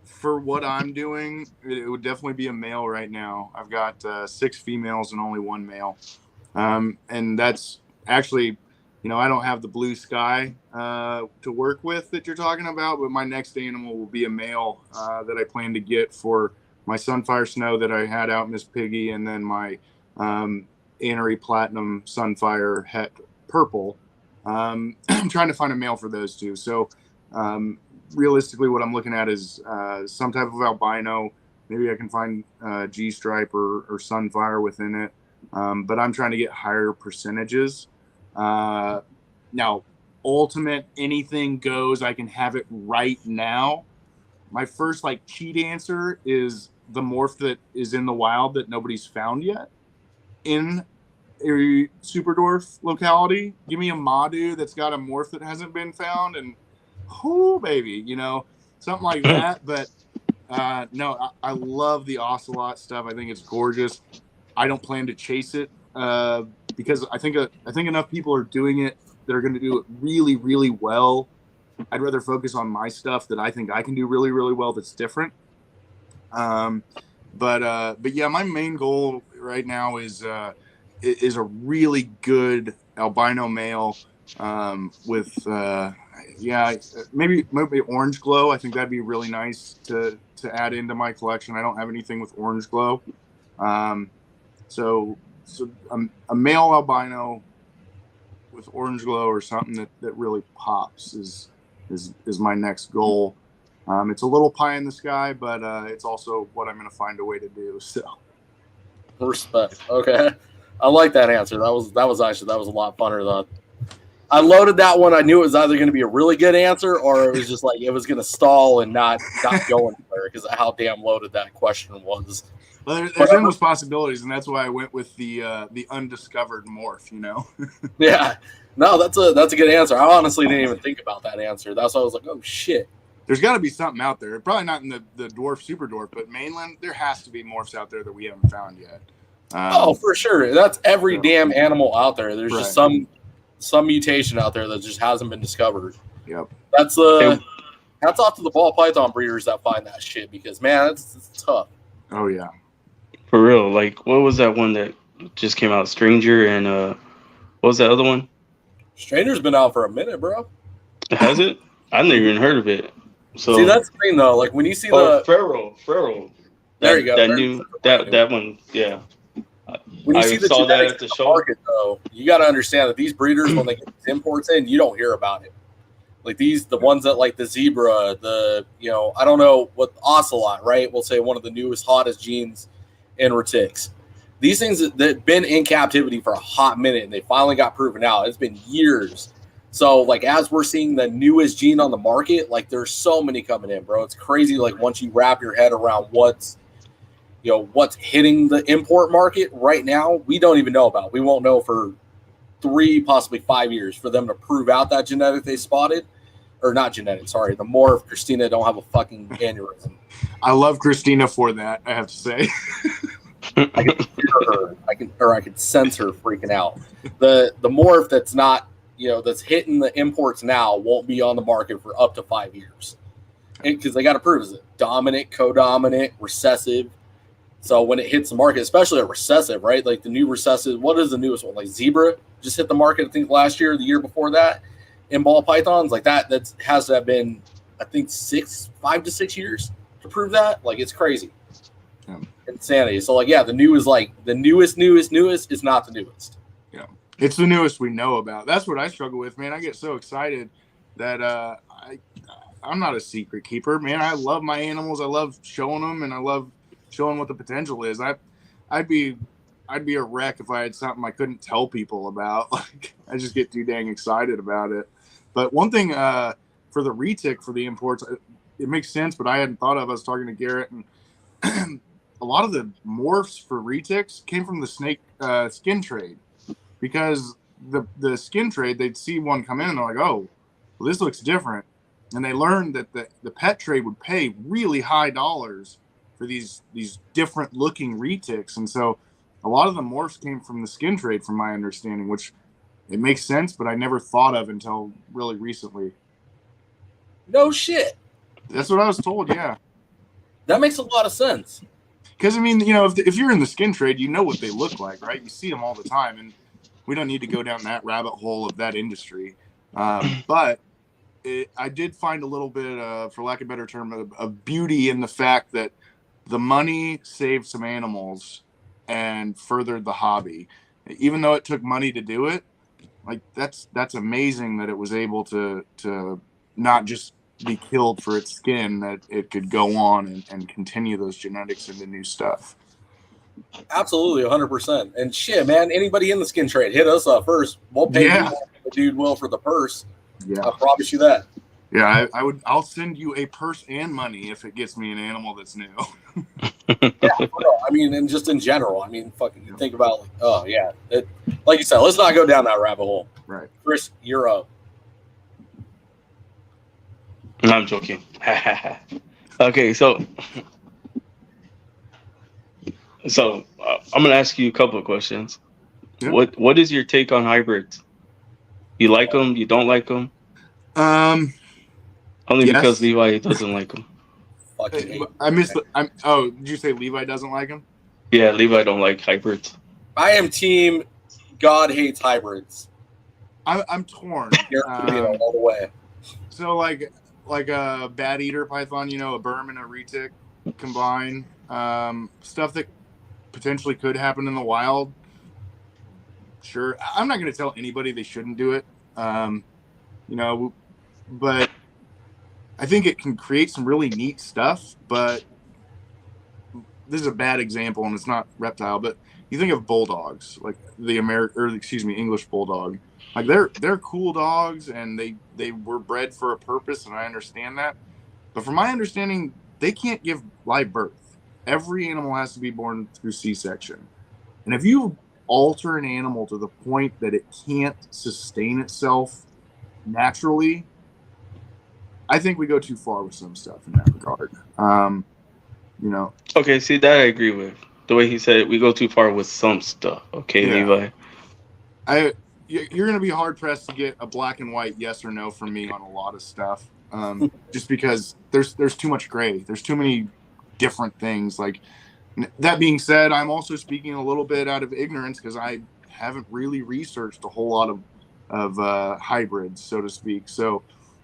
For what I'm doing, it would definitely be a male right now. I've got 6 females and only 1 male. And that's actually, I don't have the blue sky to work with that you're talking about, but my next animal will be a male that I plan to get for my Sunfire Snow that I had out, Miss Piggy, and then my Anery Platinum Sunfire Het Purple. I'm trying to find a male for those two. So realistically, what I'm looking at is some type of albino. Maybe I can find G-Stripe or Sunfire within it. But I'm trying to get higher percentages. Now, ultimate anything goes. I can have it right now. My first cheat answer is the morph that is in the wild that nobody's found yet in a super dwarf locality. Give me a Madu that's got a morph that hasn't been found, and baby, something like that. But no, I love the ocelot stuff. I think it's gorgeous. I don't plan to chase it because I think enough people are doing it that are going to do it really, really well. I'd rather focus on my stuff that I think I can do really, really well. That's different. But yeah, my main goal right now is a really good albino male with maybe orange glow. I think that'd be really nice to add into my collection. I don't have anything with orange glow. So a male albino with orange glow or something that really pops is my next goal. It's a little pie in the sky, but it's also what I'm going to find a way to do. So, respect. Okay, I like that answer. That was a lot funner I loaded that one. I knew it was either going to be a really good answer or it was just like it was going to stall and not go anywhere because of how damn loaded that question was. Well, there's endless possibilities, and that's why I went with the undiscovered morph. You know. Yeah. No, that's a good answer. I honestly didn't even think about that answer. That's why I was like, oh shit. There's got to be something out there. Probably not in the dwarf, super dwarf, but mainland. There has to be morphs out there that we haven't found yet. Oh, for sure. That's every damn animal out there. There's just some mutation out there that just hasn't been discovered. Yep. That's hats off to the ball python breeders that find that shit because man, it's tough. Oh yeah. For real. Like, what was that one that just came out? Stranger and what was that other one? Stranger's been out for a minute, bro. Has it? I never even heard of it. So see, that's the thing though. Like when you see Pharaoh. There you go. That one, yeah. When you see the genetics at the show market, though, you got to understand that these breeders, when they get these imports in, you don't hear about it. Like the ones that like the zebra, I don't know what ocelot, right? We'll say one of the newest, hottest genes in retics. These things that been in captivity for a hot minute, and they finally got proven out. It's been years. So, like, as we're seeing the newest gene on the market, like, there's so many coming in, bro. It's crazy. Like, once you wrap your head around what's hitting the import market right now, we don't even know about. We won't know for 3, possibly 5 years for them to prove out that genetic they spotted. Or not genetic, sorry. The morph, Christina, don't have a fucking aneurysm. I love Christina for that, I have to say. I can hear her. I can sense her freaking out. The morph that's not, that's hitting the imports now won't be on the market for up to 5 years. Because they got to prove, is it dominant, codominant, recessive? So when it hits the market, especially a recessive, right? Like the new recessive, what is the newest one? Like zebra just hit the market, I think last year, the year before that, in ball pythons. Like that has to have been, I think 5 to 6 years to prove that. Like it's crazy. Yeah. Insanity. So like, yeah, the new is like the newest is not the newest. Yeah. It's the newest we know about. That's what I struggle with, man. I get so excited that I'm not a secret keeper, man. I love my animals. I love showing them, and I love showing what the potential is. I'd be a wreck if I had something I couldn't tell people about. Like I just get too dang excited about it. But one thing for the retic for the imports, it makes sense, but I hadn't thought of. I was talking to Garrett, and a lot of the morphs for retics came from the snake skin trade, because the skin trade, they'd see one come in and they're like, oh, well, this looks different, and they learned that the pet trade would pay really high dollars for these different looking retics. And so a lot of the morphs came from the skin trade, from my understanding, which it makes sense, but I never thought of until really recently. No shit. That's what I was told, yeah. That makes a lot of sense. Because, I mean, if you're in the skin trade, you know what they look like, right? You see them all the time, and we don't need to go down that rabbit hole of that industry. But I did find a little bit, for lack of a better term, of beauty in the fact that the money saved some animals and furthered the hobby. Even though it took money to do it, like that's amazing that it was able to not just be killed for its skin, that it could go on and continue those genetics into new stuff. Absolutely, 100%. And shit, man, anybody in the skin trade, hit us up first. We'll pay you more than the dude will for the purse. Yeah, I promise you that. Yeah, I'll send you a purse and money if it gets me an animal that's new. Yeah, I mean, and just in general, I mean, fucking think about, like, oh yeah, like you said, let's not go down that rabbit hole. Right, Chris, you're up. I'm joking. Okay, so I'm gonna ask you a couple of questions. Yeah. What is your take on hybrids? You like them? You don't like them? Only because Levi doesn't like them. I missed. Oh, did you say Levi doesn't like them? Yeah, Levi don't like hybrids. I am team God hates hybrids. I'm torn. All the way. So like a bat eater python, a berm and a retic combine, stuff that potentially could happen in the wild. Sure, I'm not going to tell anybody they shouldn't do it. But I think it can create some really neat stuff. But this is a bad example, and it's not reptile, but you think of bulldogs, like the English bulldog. Like they're cool dogs, and they were bred for a purpose, and I understand that. But from my understanding, they can't give live birth. Every animal has to be born through C-section. And if you alter an animal to the point that it can't sustain itself naturally, I think we go too far with some stuff in that regard. You know. Okay, see that I agree with. The way he said it, we go too far with some stuff. Okay, Yeah. Levi. You're going to be hard pressed to get a black and white yes or no from me on a lot of stuff, just because there's too much gray. There's too many different things. Like, that being said, I'm also speaking a little bit out of ignorance because I haven't really researched a whole lot of hybrids, so to speak. So,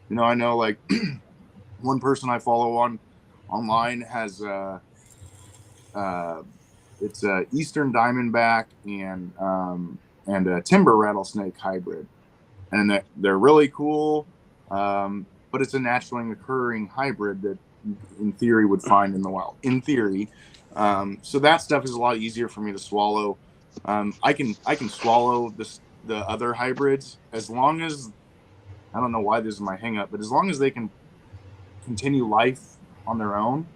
you know, I know like one person I follow online has it's a Eastern Diamondback and a timber rattlesnake hybrid, and they're really cool. But it's a naturally occurring hybrid that you, in theory, would find in the wild. In theory, so that stuff is a lot easier for me to swallow. I can swallow the other hybrids as long as, I don't know why this is my hang up, but as long as they can continue life on their own,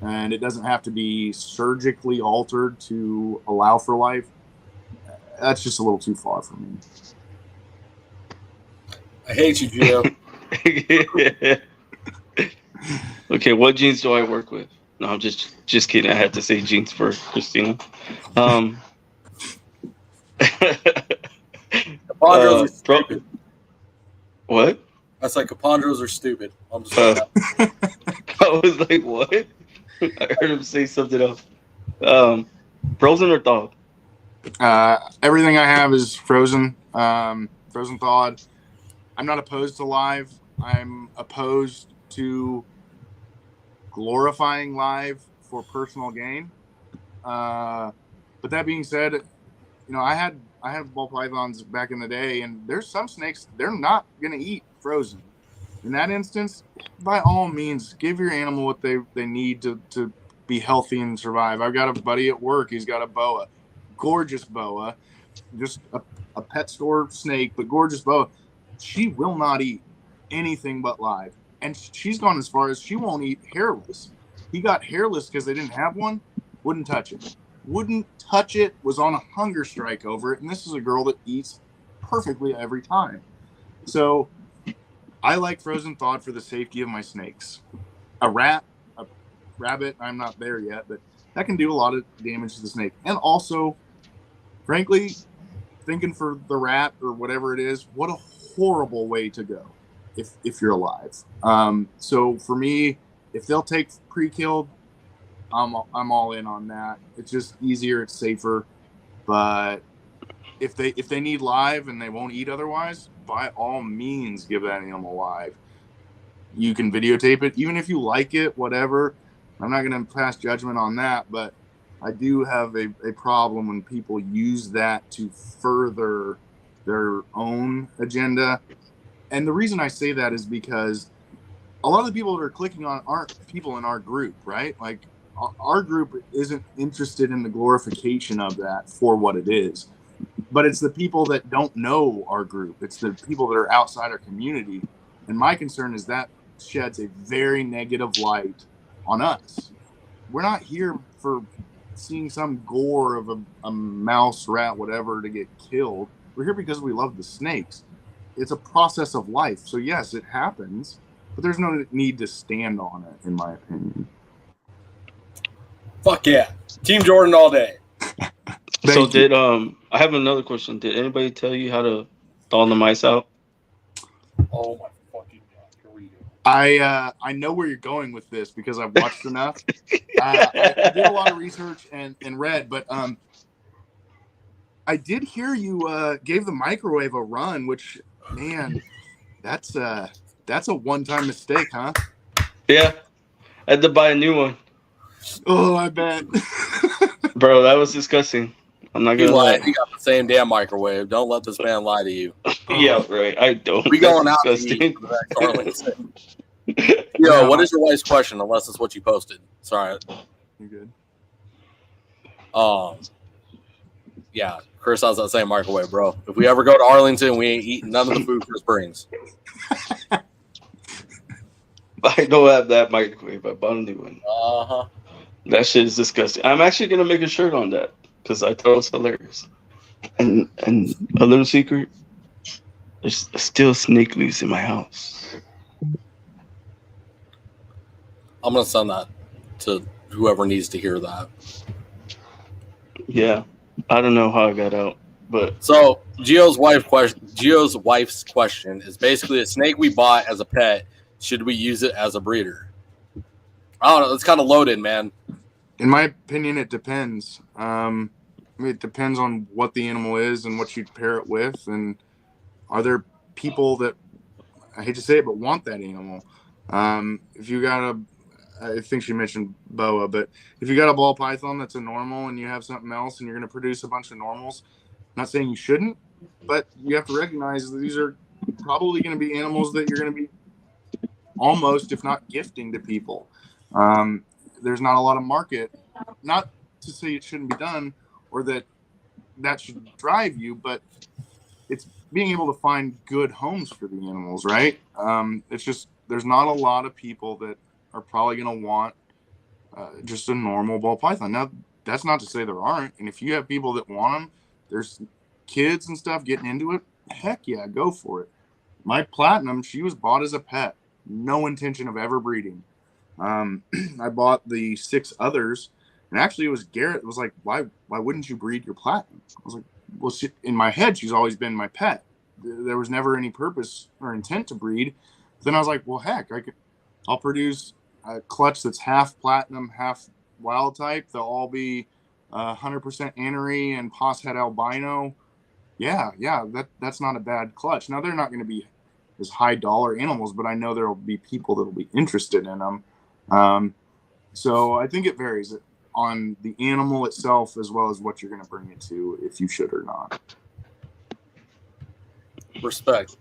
and it doesn't have to be surgically altered to allow for life. That's just a little too far for me. I hate you, Gio. Okay, what genes do I work with? No, I'm just kidding. I had to say genes for Christina. Capondros are stupid. What? I said capondros are stupid. I'm just saying that. I was like, what? I heard him say something else. Frozen or thawed? Everything I have is frozen, frozen thawed. I'm not opposed to live. I'm opposed to glorifying live for personal gain. But that being said, you know, I had ball pythons back in the day, and there's some snakes they're not gonna eat frozen. In that instance, by all means, give your animal what they need to be healthy and survive. I've got a buddy at work. He's got a boa. Gorgeous boa, just a pet store snake, but gorgeous boa. She will not eat anything but live, and she's gone as far as she won't eat hairless. He got hairless because they didn't have one. Wouldn't touch it. Was on a hunger strike over it, and this is a girl that eats perfectly every time. So I like frozen thawed for the safety of my snakes. A rabbit, I'm not there yet, but that can do a lot of damage to the snake. And also, frankly, thinking for the rat or whatever it is, what a horrible way to go if you're alive. So for me, if they'll take pre-killed, I'm all in on that. It's just easier, it's safer. But if they need live and they won't eat otherwise, by all means give that animal live. You can videotape it, even if you like it, whatever. I'm not going to pass judgment on that, but I do have a problem when people use that to further their own agenda. And the reason I say that is because a lot of the people that are clicking on aren't people in our group, right? Like, our group isn't interested in the glorification of that for what it is. But it's the people that don't know our group. It's the people that are outside our community. And my concern is that sheds a very negative light on us. We're not here for seeing some gore of a mouse, rat, whatever to get killed. We're here because we love the snakes. It's a process of life. So yes, it happens, but there's no need to stand on it, in my opinion. Fuck yeah. Team Jordan all day. So did I have another question. Did anybody tell you how to thaw the mice out? Oh my fucking god. Here we go. I know where you're going with this because I've watched enough. I did a lot of research and read, but I did hear you gave the microwave a run, which, man, that's a one-time mistake, huh? Yeah, I had to buy a new one. Oh, I bet. Bro, that was disgusting. I'm not gonna lie. You got the same damn microwave. Don't let this man lie to you. Yeah, right. I don't. We going out to eat for that Arlington. Yo, what is your wife's question? Unless it's what you posted. Sorry. You're good. Yeah, Chris has that same microwave, bro. If we ever go to Arlington, we ain't eating none of the food Chris brings. I don't have that microwave. I bought a new one. Uh-huh. That shit is disgusting. I'm actually gonna make a shirt on that because I thought it was hilarious. And a little secret, there's still snake loose in my house. I'm gonna send that to whoever needs to hear that. Yeah, I don't know how I got out, but So Gio's wife's question is basically a snake we bought as a pet. Should we use it as a breeder? I don't know. It's kind of loaded, man. In my opinion, it depends. It depends on what the animal is and what you pair it with, and are there people that, I hate to say it, but want that animal. If you got I think she mentioned boa, but if you got a ball python that's a normal and you have something else and you're going to produce a bunch of normals, I'm not saying you shouldn't, but you have to recognize that these are probably going to be animals that you're going to be almost, if not gifting to people. There's not a lot of market, not to say it shouldn't be done or that should drive you, but it's being able to find good homes for the animals, right? It's just, there's not a lot of people that are probably going to want just a normal ball python. Now, that's not to say there aren't. And if you have people that want them, there's kids and stuff getting into it, heck yeah, go for it. My platinum, she was bought as a pet. No intention of ever breeding. I bought the 6 others, and actually it was Garrett was like, why wouldn't you breed your platinum? I was like, well, in my head, she's always been my pet. There was never any purpose or intent to breed. But then I was like, well, heck, I'll produce a clutch that's half platinum, half wild type. They'll all be 100% anery and pos head albino. Yeah, that's not a bad clutch. Now, they're not going to be as high dollar animals, but I know there will be people that will be interested in them. So I think it varies on the animal itself as well as what you're going to bring it to, if you should or not. Respect.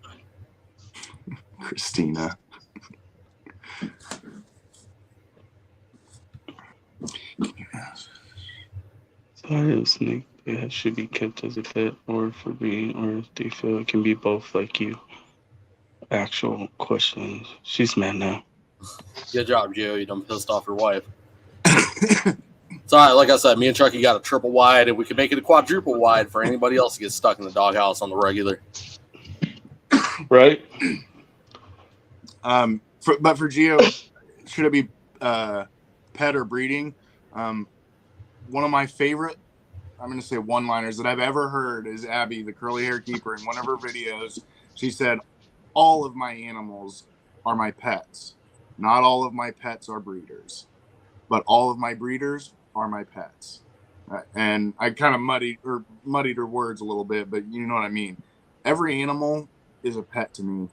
Christina. sorry, a snake that should be kept as a pet or for breeding, or if they feel it can be both, like you. Actual questions. She's mad now. Good job, Gio. You done pissed off your wife. It's all right. Like I said, me and Chucky got a triple wide, and we can make it a quadruple wide for anybody else to get stuck in the doghouse on the regular. Right? But for Gio, should it be pet or breeding? One of my favorite, I'm going to say one-liners that I've ever heard is Abby, the curly hair keeper, in one of her videos. She said, all of my animals are my pets. Not all of my pets are breeders, but all of my breeders are my pets. And I kind of muddied her words a little bit, but you know what I mean. Every animal is a pet to me.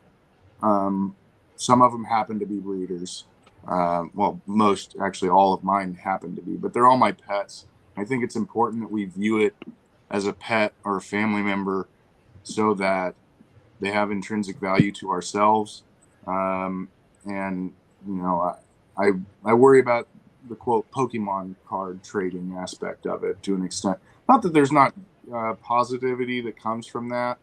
Some of them happen to be breeders. Well, most, actually all of mine happen to be, but they're all my pets. I think it's important that we view it as a pet or a family member so that they have intrinsic value to ourselves. And, you know, I worry about the quote Pokemon card trading aspect of it to an extent. Not that there's not positivity that comes from that,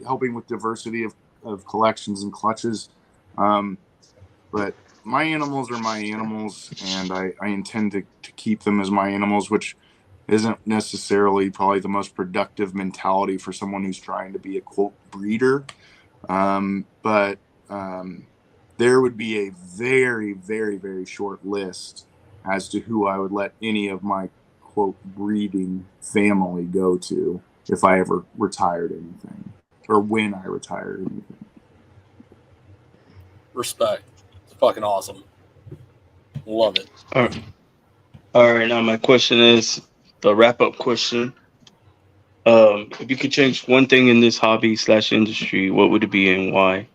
helping with diversity of collections and clutches. But my animals are my animals, and I intend to keep them as my animals, which isn't necessarily probably the most productive mentality for someone who's trying to be a quote breeder. But there would be a very, very, very short list as to who I would let any of my quote breeding family go to if I ever retired anything, or when I retired anything. Respect. It's fucking awesome. Love it. All right. Now my question is the wrap-up question. If you could change one thing in this hobby / industry, what would it be and why?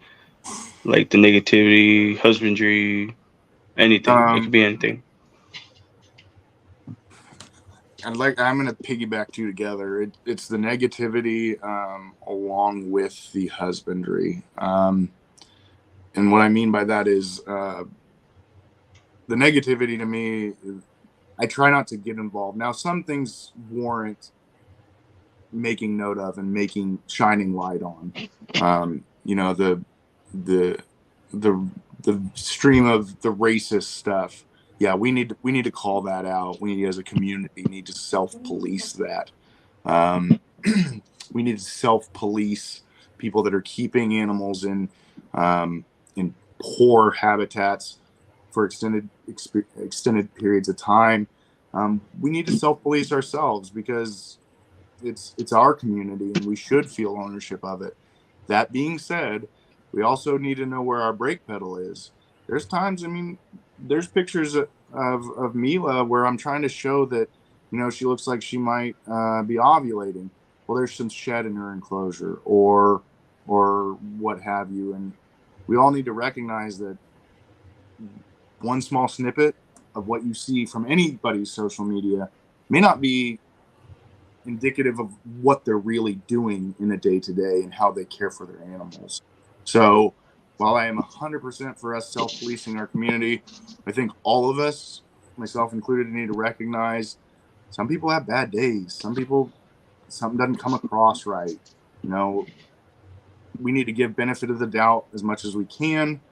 Like the negativity, husbandry, anything. It could be anything. I'm going to piggyback two together. It's the negativity along with the husbandry. And what I mean by that is the negativity to me I try not to get involved. Now, some things warrant making note of and shining light on. You know, the stream of the racist stuff. Yeah, we need to call that out. We, as a community, need to self-police that. We need to self-police people that are keeping animals in poor habitats for extended periods of time. We need to self-police ourselves, because it's our community and we should feel ownership of it. That being said, we also need to know where our brake pedal is. There's times, I mean, there's pictures of Mila where I'm trying to show that, you know, she looks like she might be ovulating. Well, there's some shed in her enclosure or what have you. And we all need to recognize that one small snippet of what you see from anybody's social media may not be indicative of what they're really doing in a day-to-day and how they care for their animals. So while I am 100% for us self-policing our community, I think all of us, myself included, need to recognize some people have bad days. Something doesn't come across right. You know, we need to give benefit of the doubt as much as we can.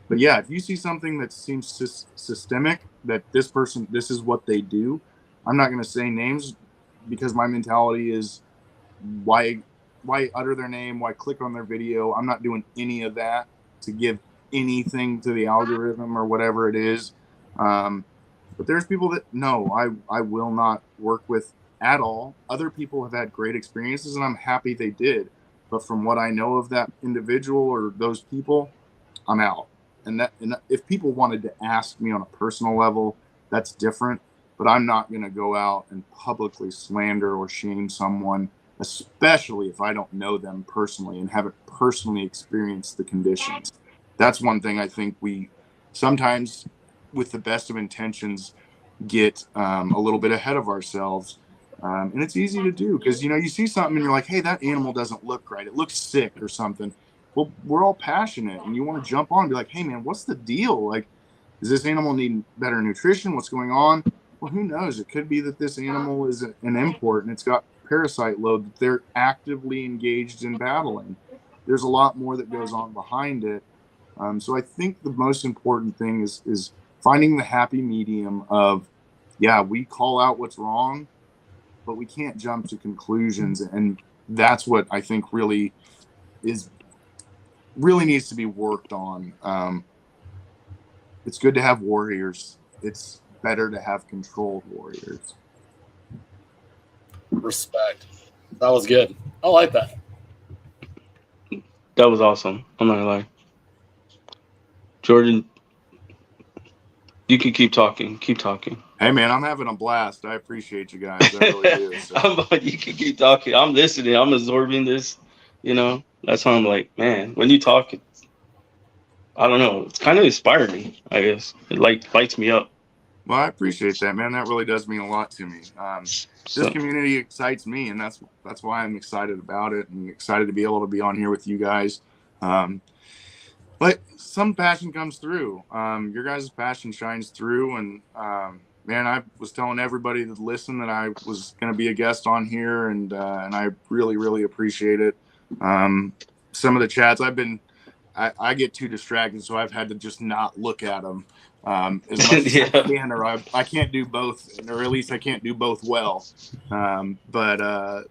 But yeah, if you see something that seems systemic, that this is what they do, I'm not going to say names, because my mentality is why utter their name, why click on their video. I'm not doing any of that to give anything to the algorithm or whatever it is. But there's people that no, I will not work with at all. Other people have had great experiences and I'm happy they did. But from what I know of that individual or those people, I'm out. And if people wanted to ask me on a personal level, that's different. But I'm not going to go out and publicly slander or shame someone, especially if I don't know them personally and haven't personally experienced the conditions. That's one thing I think we sometimes, with the best of intentions, get a little bit ahead of ourselves. And it's easy to do because, you know, you see something and you're like, hey, that animal doesn't look right. It looks sick or something. Well, we're all passionate and you want to jump on and be like, hey, man, what's the deal? Like, does this animal need better nutrition? What's going on? Well, who knows? It could be that this animal is an import and it's got parasite load that they're actively engaged in battling. There's a lot more that goes on behind it. So I think the most important thing is finding the happy medium of, yeah, we call out what's wrong, but we can't jump to conclusions. And that's what I think really needs to be worked on. It's good to have warriors. It's better to have controlled warriors. Respect. That was good. I like that. That was awesome. I'm not gonna lie. Jordan, you can keep talking. Keep talking. Hey, man, I'm having a blast. I appreciate you guys. I really do. So. You can keep talking. I'm listening. I'm absorbing this. You know, that's why I'm like, man, when you talk, I don't know. It's kind of inspired me, I guess. It lights me up. Well, I appreciate that, man. That really does mean a lot to me. This community excites me, and that's why I'm excited about it and excited to be able to be on here with you guys. But some passion comes through. Your guys' passion shines through, and man, I was telling everybody that listened that I was going to be a guest on here, and I really, really appreciate it. Some of the chats I get too distracted, so I've had to just not look at them as much as I can, or I can't do both, or at least I can't do both well. But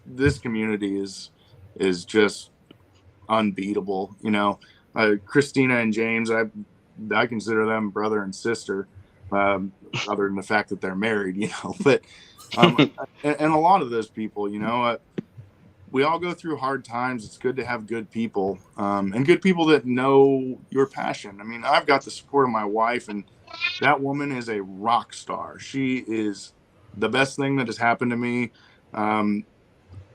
this community is just unbeatable. You know, Christina and James, I consider them brother and sister, other than the fact that they're married. You know, but and a lot of those people, you know. We all go through hard times. It's good to have good people, and good people that know your passion. I mean, I've got the support of my wife, and that woman is a rock star. She is the best thing that has happened to me,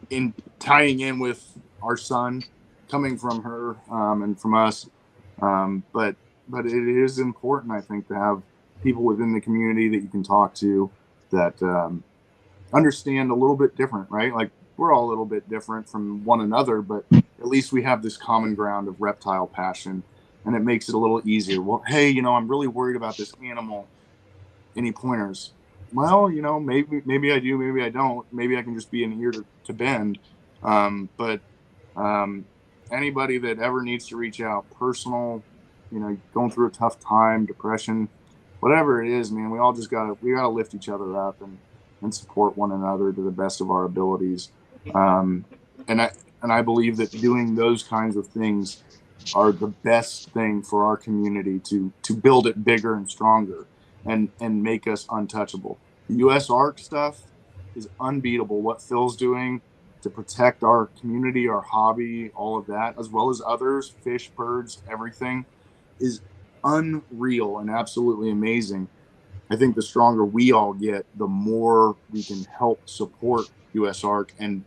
in tying in with our son, coming from her and from us. But it is important, I think, to have people within the community that you can talk to that understand a little bit different, right? Like, we're all a little bit different from one another, but at least we have this common ground of reptile passion, and it makes it a little easier. Well, hey, you know, I'm really worried about this animal. Any pointers? well, maybe I do, maybe I don't. Maybe I can just be an ear to bend. But anybody that ever needs to reach out, personal, going through a tough time, depression, whatever it is, man, we gotta lift each other up and support one another to the best of our abilities. And I believe that doing those kinds of things are the best thing for our community to build it bigger and stronger and make us untouchable. The U.S. ARC stuff is unbeatable. What Phil's doing to protect our community, our hobby, all of that, as well as others, fish, birds, everything, is unreal and absolutely amazing. I think the stronger we all get, the more we can help support U.S. ARC and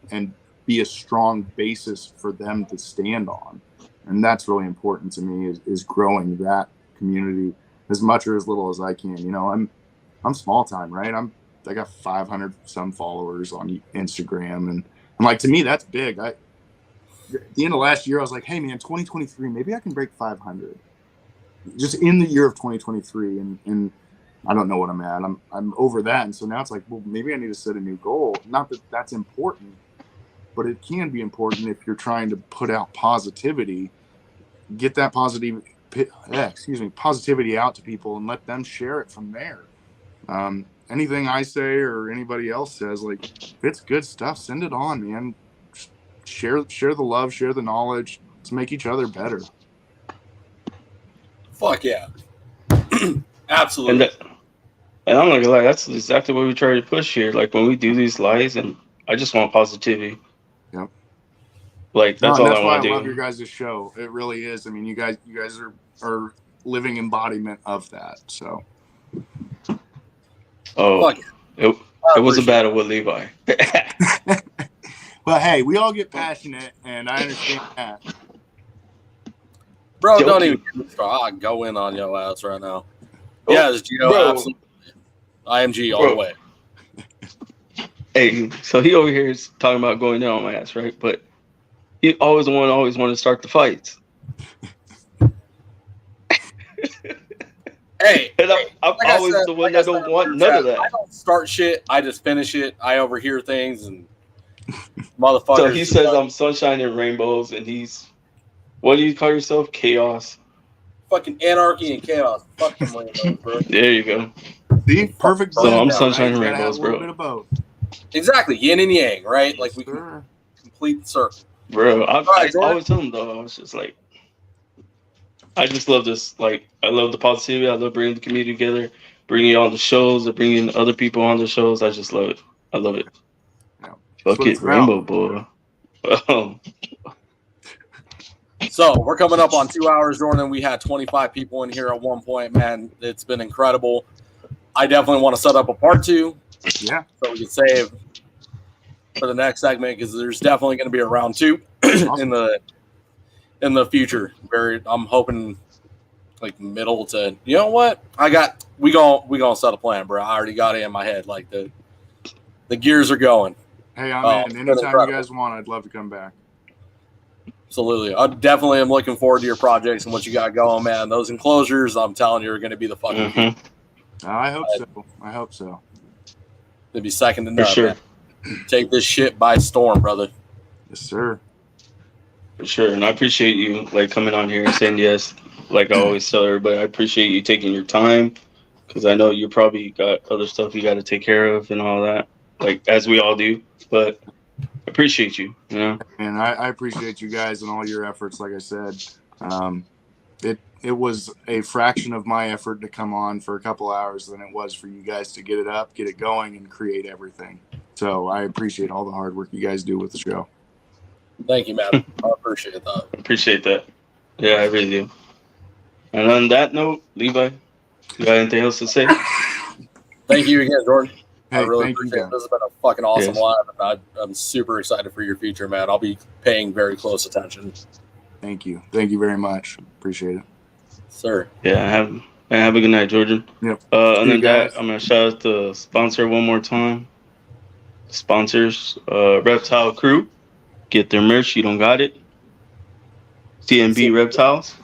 be a strong basis for them to stand on. And that's really important to me is growing that community as much or as little as I can. I'm small time, right? I got 500 some followers on Instagram, and like, to me, that's big. At the end of last year, I was like, hey man, 2023, maybe I can break 500 just in the year of 2023. And I don't know what I'm at. I'm over that. And so now it's like, well, maybe I need to set a new goal. Not that that's important, but it can be important if you're trying to put out positivity, get that positivity out to people and let them share it from there. Anything I say or anybody else says, like, if it's good stuff, send it on, man. Share the love, share the knowledge. Let's make each other better. Fuck yeah. Absolutely. And I'm not gonna lie, that's exactly what we try to push here. Like when we do these lives, and I just want positivity. Yep. Like that's all I want to do. That's why I love your guys' show. It really is. I mean, you guys are living embodiment of that. So. Oh, it was a battle with Levi. But hey, we all get passionate, and I understand that. Bro, don't even I'll go in on your ass right now. Oh, yes, Gio, absolutely. IMG all the way. Hey, so he over here is talking about going down on my ass, right? But he always want to start the fights. Hey, and I'm always the one that don't want none of that. I don't start shit. I just finish it. I overhear things and motherfuckers. So he says I'm sunshine and rainbows, and he's, what do you call yourself? Chaos. Fucking anarchy and chaos. Fucking rainbows, bro. There you go. See, perfect. So I'm sunshine and rainbows, bro. A bit of both. Exactly, yin and yang, right? Like we can complete the circle. Bro, I always tell him though. I was just like, I just love this. Like, I love the positivity. I love bringing the community together, bringing you on the shows, and bringing other people on the shows. I just love it. I love it. Yeah. Fuck it, rainbow boy. So we're coming up on 2 hours, Jordan. We had 25 people in here at one point, man. It's been incredible. I definitely want to set up a part 2. Yeah. So we can save for the next segment because there's definitely going to be a round 2 awesome. in the future. I'm hoping like middle to, you know what? We gonna set a plan, bro. I already got it in my head. Like the gears are going. Hey, I'm in. Anytime you guys want, I'd love to come back. Absolutely. I definitely am looking forward to your projects and what you got going, man. Those enclosures, I'm telling you, are going to be the fucking I hope so. They'd be second to none, sure. Man. Take this shit by storm, brother. Yes, sir. For sure. And I appreciate you like coming on here and saying yes. Like I always tell everybody, I appreciate you taking your time because I know you probably got other stuff you got to take care of and all that, like as we all do. But I appreciate you, you know. And I appreciate you guys and all your efforts. Like I said, it was a fraction of my effort to come on for a couple hours than it was for you guys to get it up, get it going, and create everything. So I appreciate all the hard work you guys do with the show. Thank you, man. I appreciate that. Appreciate that. Yeah, I really do. And on that note, Levi, you got anything else to say? Thank you again, Jordan. Hey, I really appreciate it. This has been a fucking awesome live, and I'm super excited for your future, man. I'll be paying very close attention. Thank you. Thank you very much. Appreciate it. Sir. Yeah, have a good night, Jordan. Yep. Other than that, I'm going to shout out the sponsor one more time. Sponsors, Reptile Crew. Get their merch. You don't got it. CMB Reptiles.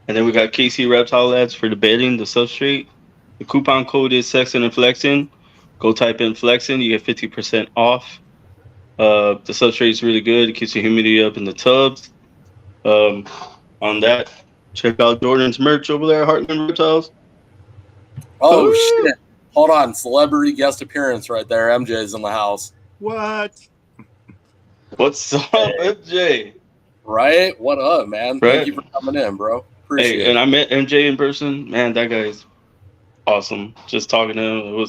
And then we got KC Reptile Labs for the bedding, the substrate. The coupon code is Sexin and Flexin. go type in Flexin. You get 50% off. The substrate is really good. It keeps the humidity up in the tubs. On that, check out Jordan's merch over there at Heartland Reptiles. Oh shit! Hold on, celebrity guest appearance right there. MJ's in the house. What? What's up, MJ? Right? What up, man? Right. Thank you for coming in, bro. Appreciate it. And I met MJ in person. Man, that guy's awesome. Just talking to him,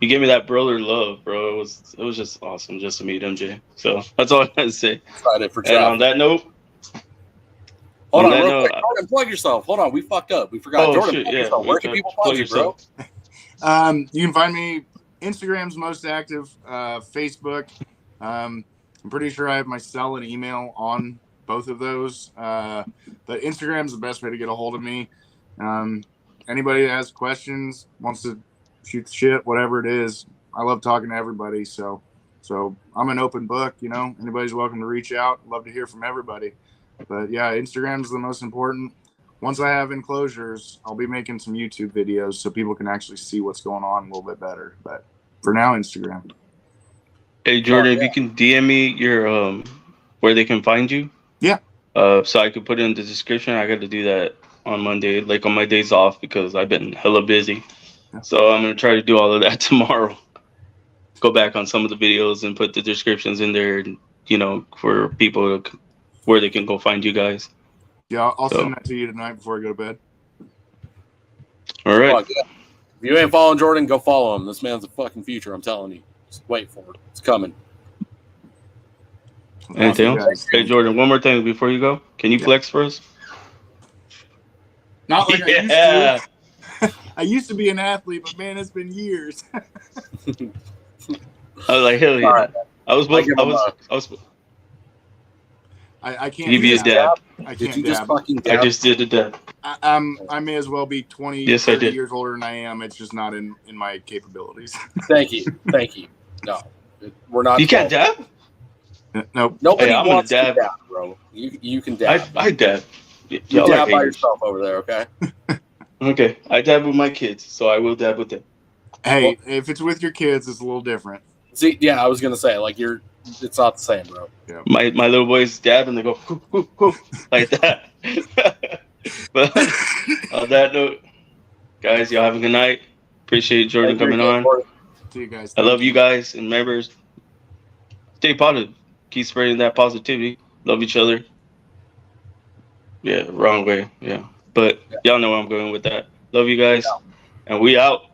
he gave me that brother love, bro. It was just awesome just to meet MJ. So that's all I had to say. Excited for And on that note, hold on, real quick. Jordan, plug yourself. Hold on, we fucked up. We forgot. Oh, Jordan, shit, plug yeah. yourself. Where can people find you, bro? You can find me. Instagram's most active. Facebook. I'm pretty sure I have my cell and email on both of those. But Instagram's the best way to get a hold of me. Anybody that has questions, wants to shoot the shit, whatever it is, I love talking to everybody. So I'm an open book. You know, anybody's welcome to reach out. Love to hear from everybody. But yeah, Instagram's the most important. Once I have enclosures, I'll be making some YouTube videos so people can actually see what's going on a little bit better. But for now, Instagram. Hey Jordan, if you can DM me your where they can find you. Yeah. So I could put it in the description. I got to do that on Monday, like on my days off, because I've been hella busy. Yeah. So I'm gonna try to do all of that tomorrow. Go back on some of the videos and put the descriptions in there, you know, for people where they can go find you guys. Yeah, I'll send that to you tonight before I go to bed. All right. If you ain't following Jordan, go follow him. This man's a fucking future. I'm telling you. Just wait for it. It's coming. Anything else? Hey Jordan, one more thing before you go. Can you flex for us? Not like I used to. I used to be an athlete, but man, it's been years. I was like, hell yeah. Right. I can't give you a dab. I Did can't you just dab. fucking dab? I just did a dab. I may as well be 20, Yes, I 30 did. years older than I am. It's just not in my capabilities. Thank you. No, we're not. You can't dab? Nope. Nobody Hey, I'm gonna wants dab. to dab, bro. You can dab. I dab. You Y'all dab are by haters. yourself over there, okay? Okay, I dab with my kids, so I will dab with them. Hey, if it's with your kids, it's a little different. See, yeah, I was gonna say, like, it's not the same, bro. Yeah. My little boys dab and they go whoo, whoo, whoo, like that. But on that note, guys, y'all have a good night. Appreciate Jordan coming on. See you guys. I love you guys and members. Stay positive. Keep spreading that positivity. Love each other. Yeah, wrong way. Yeah. But y'all know where I'm going with that. Love you guys. And we out.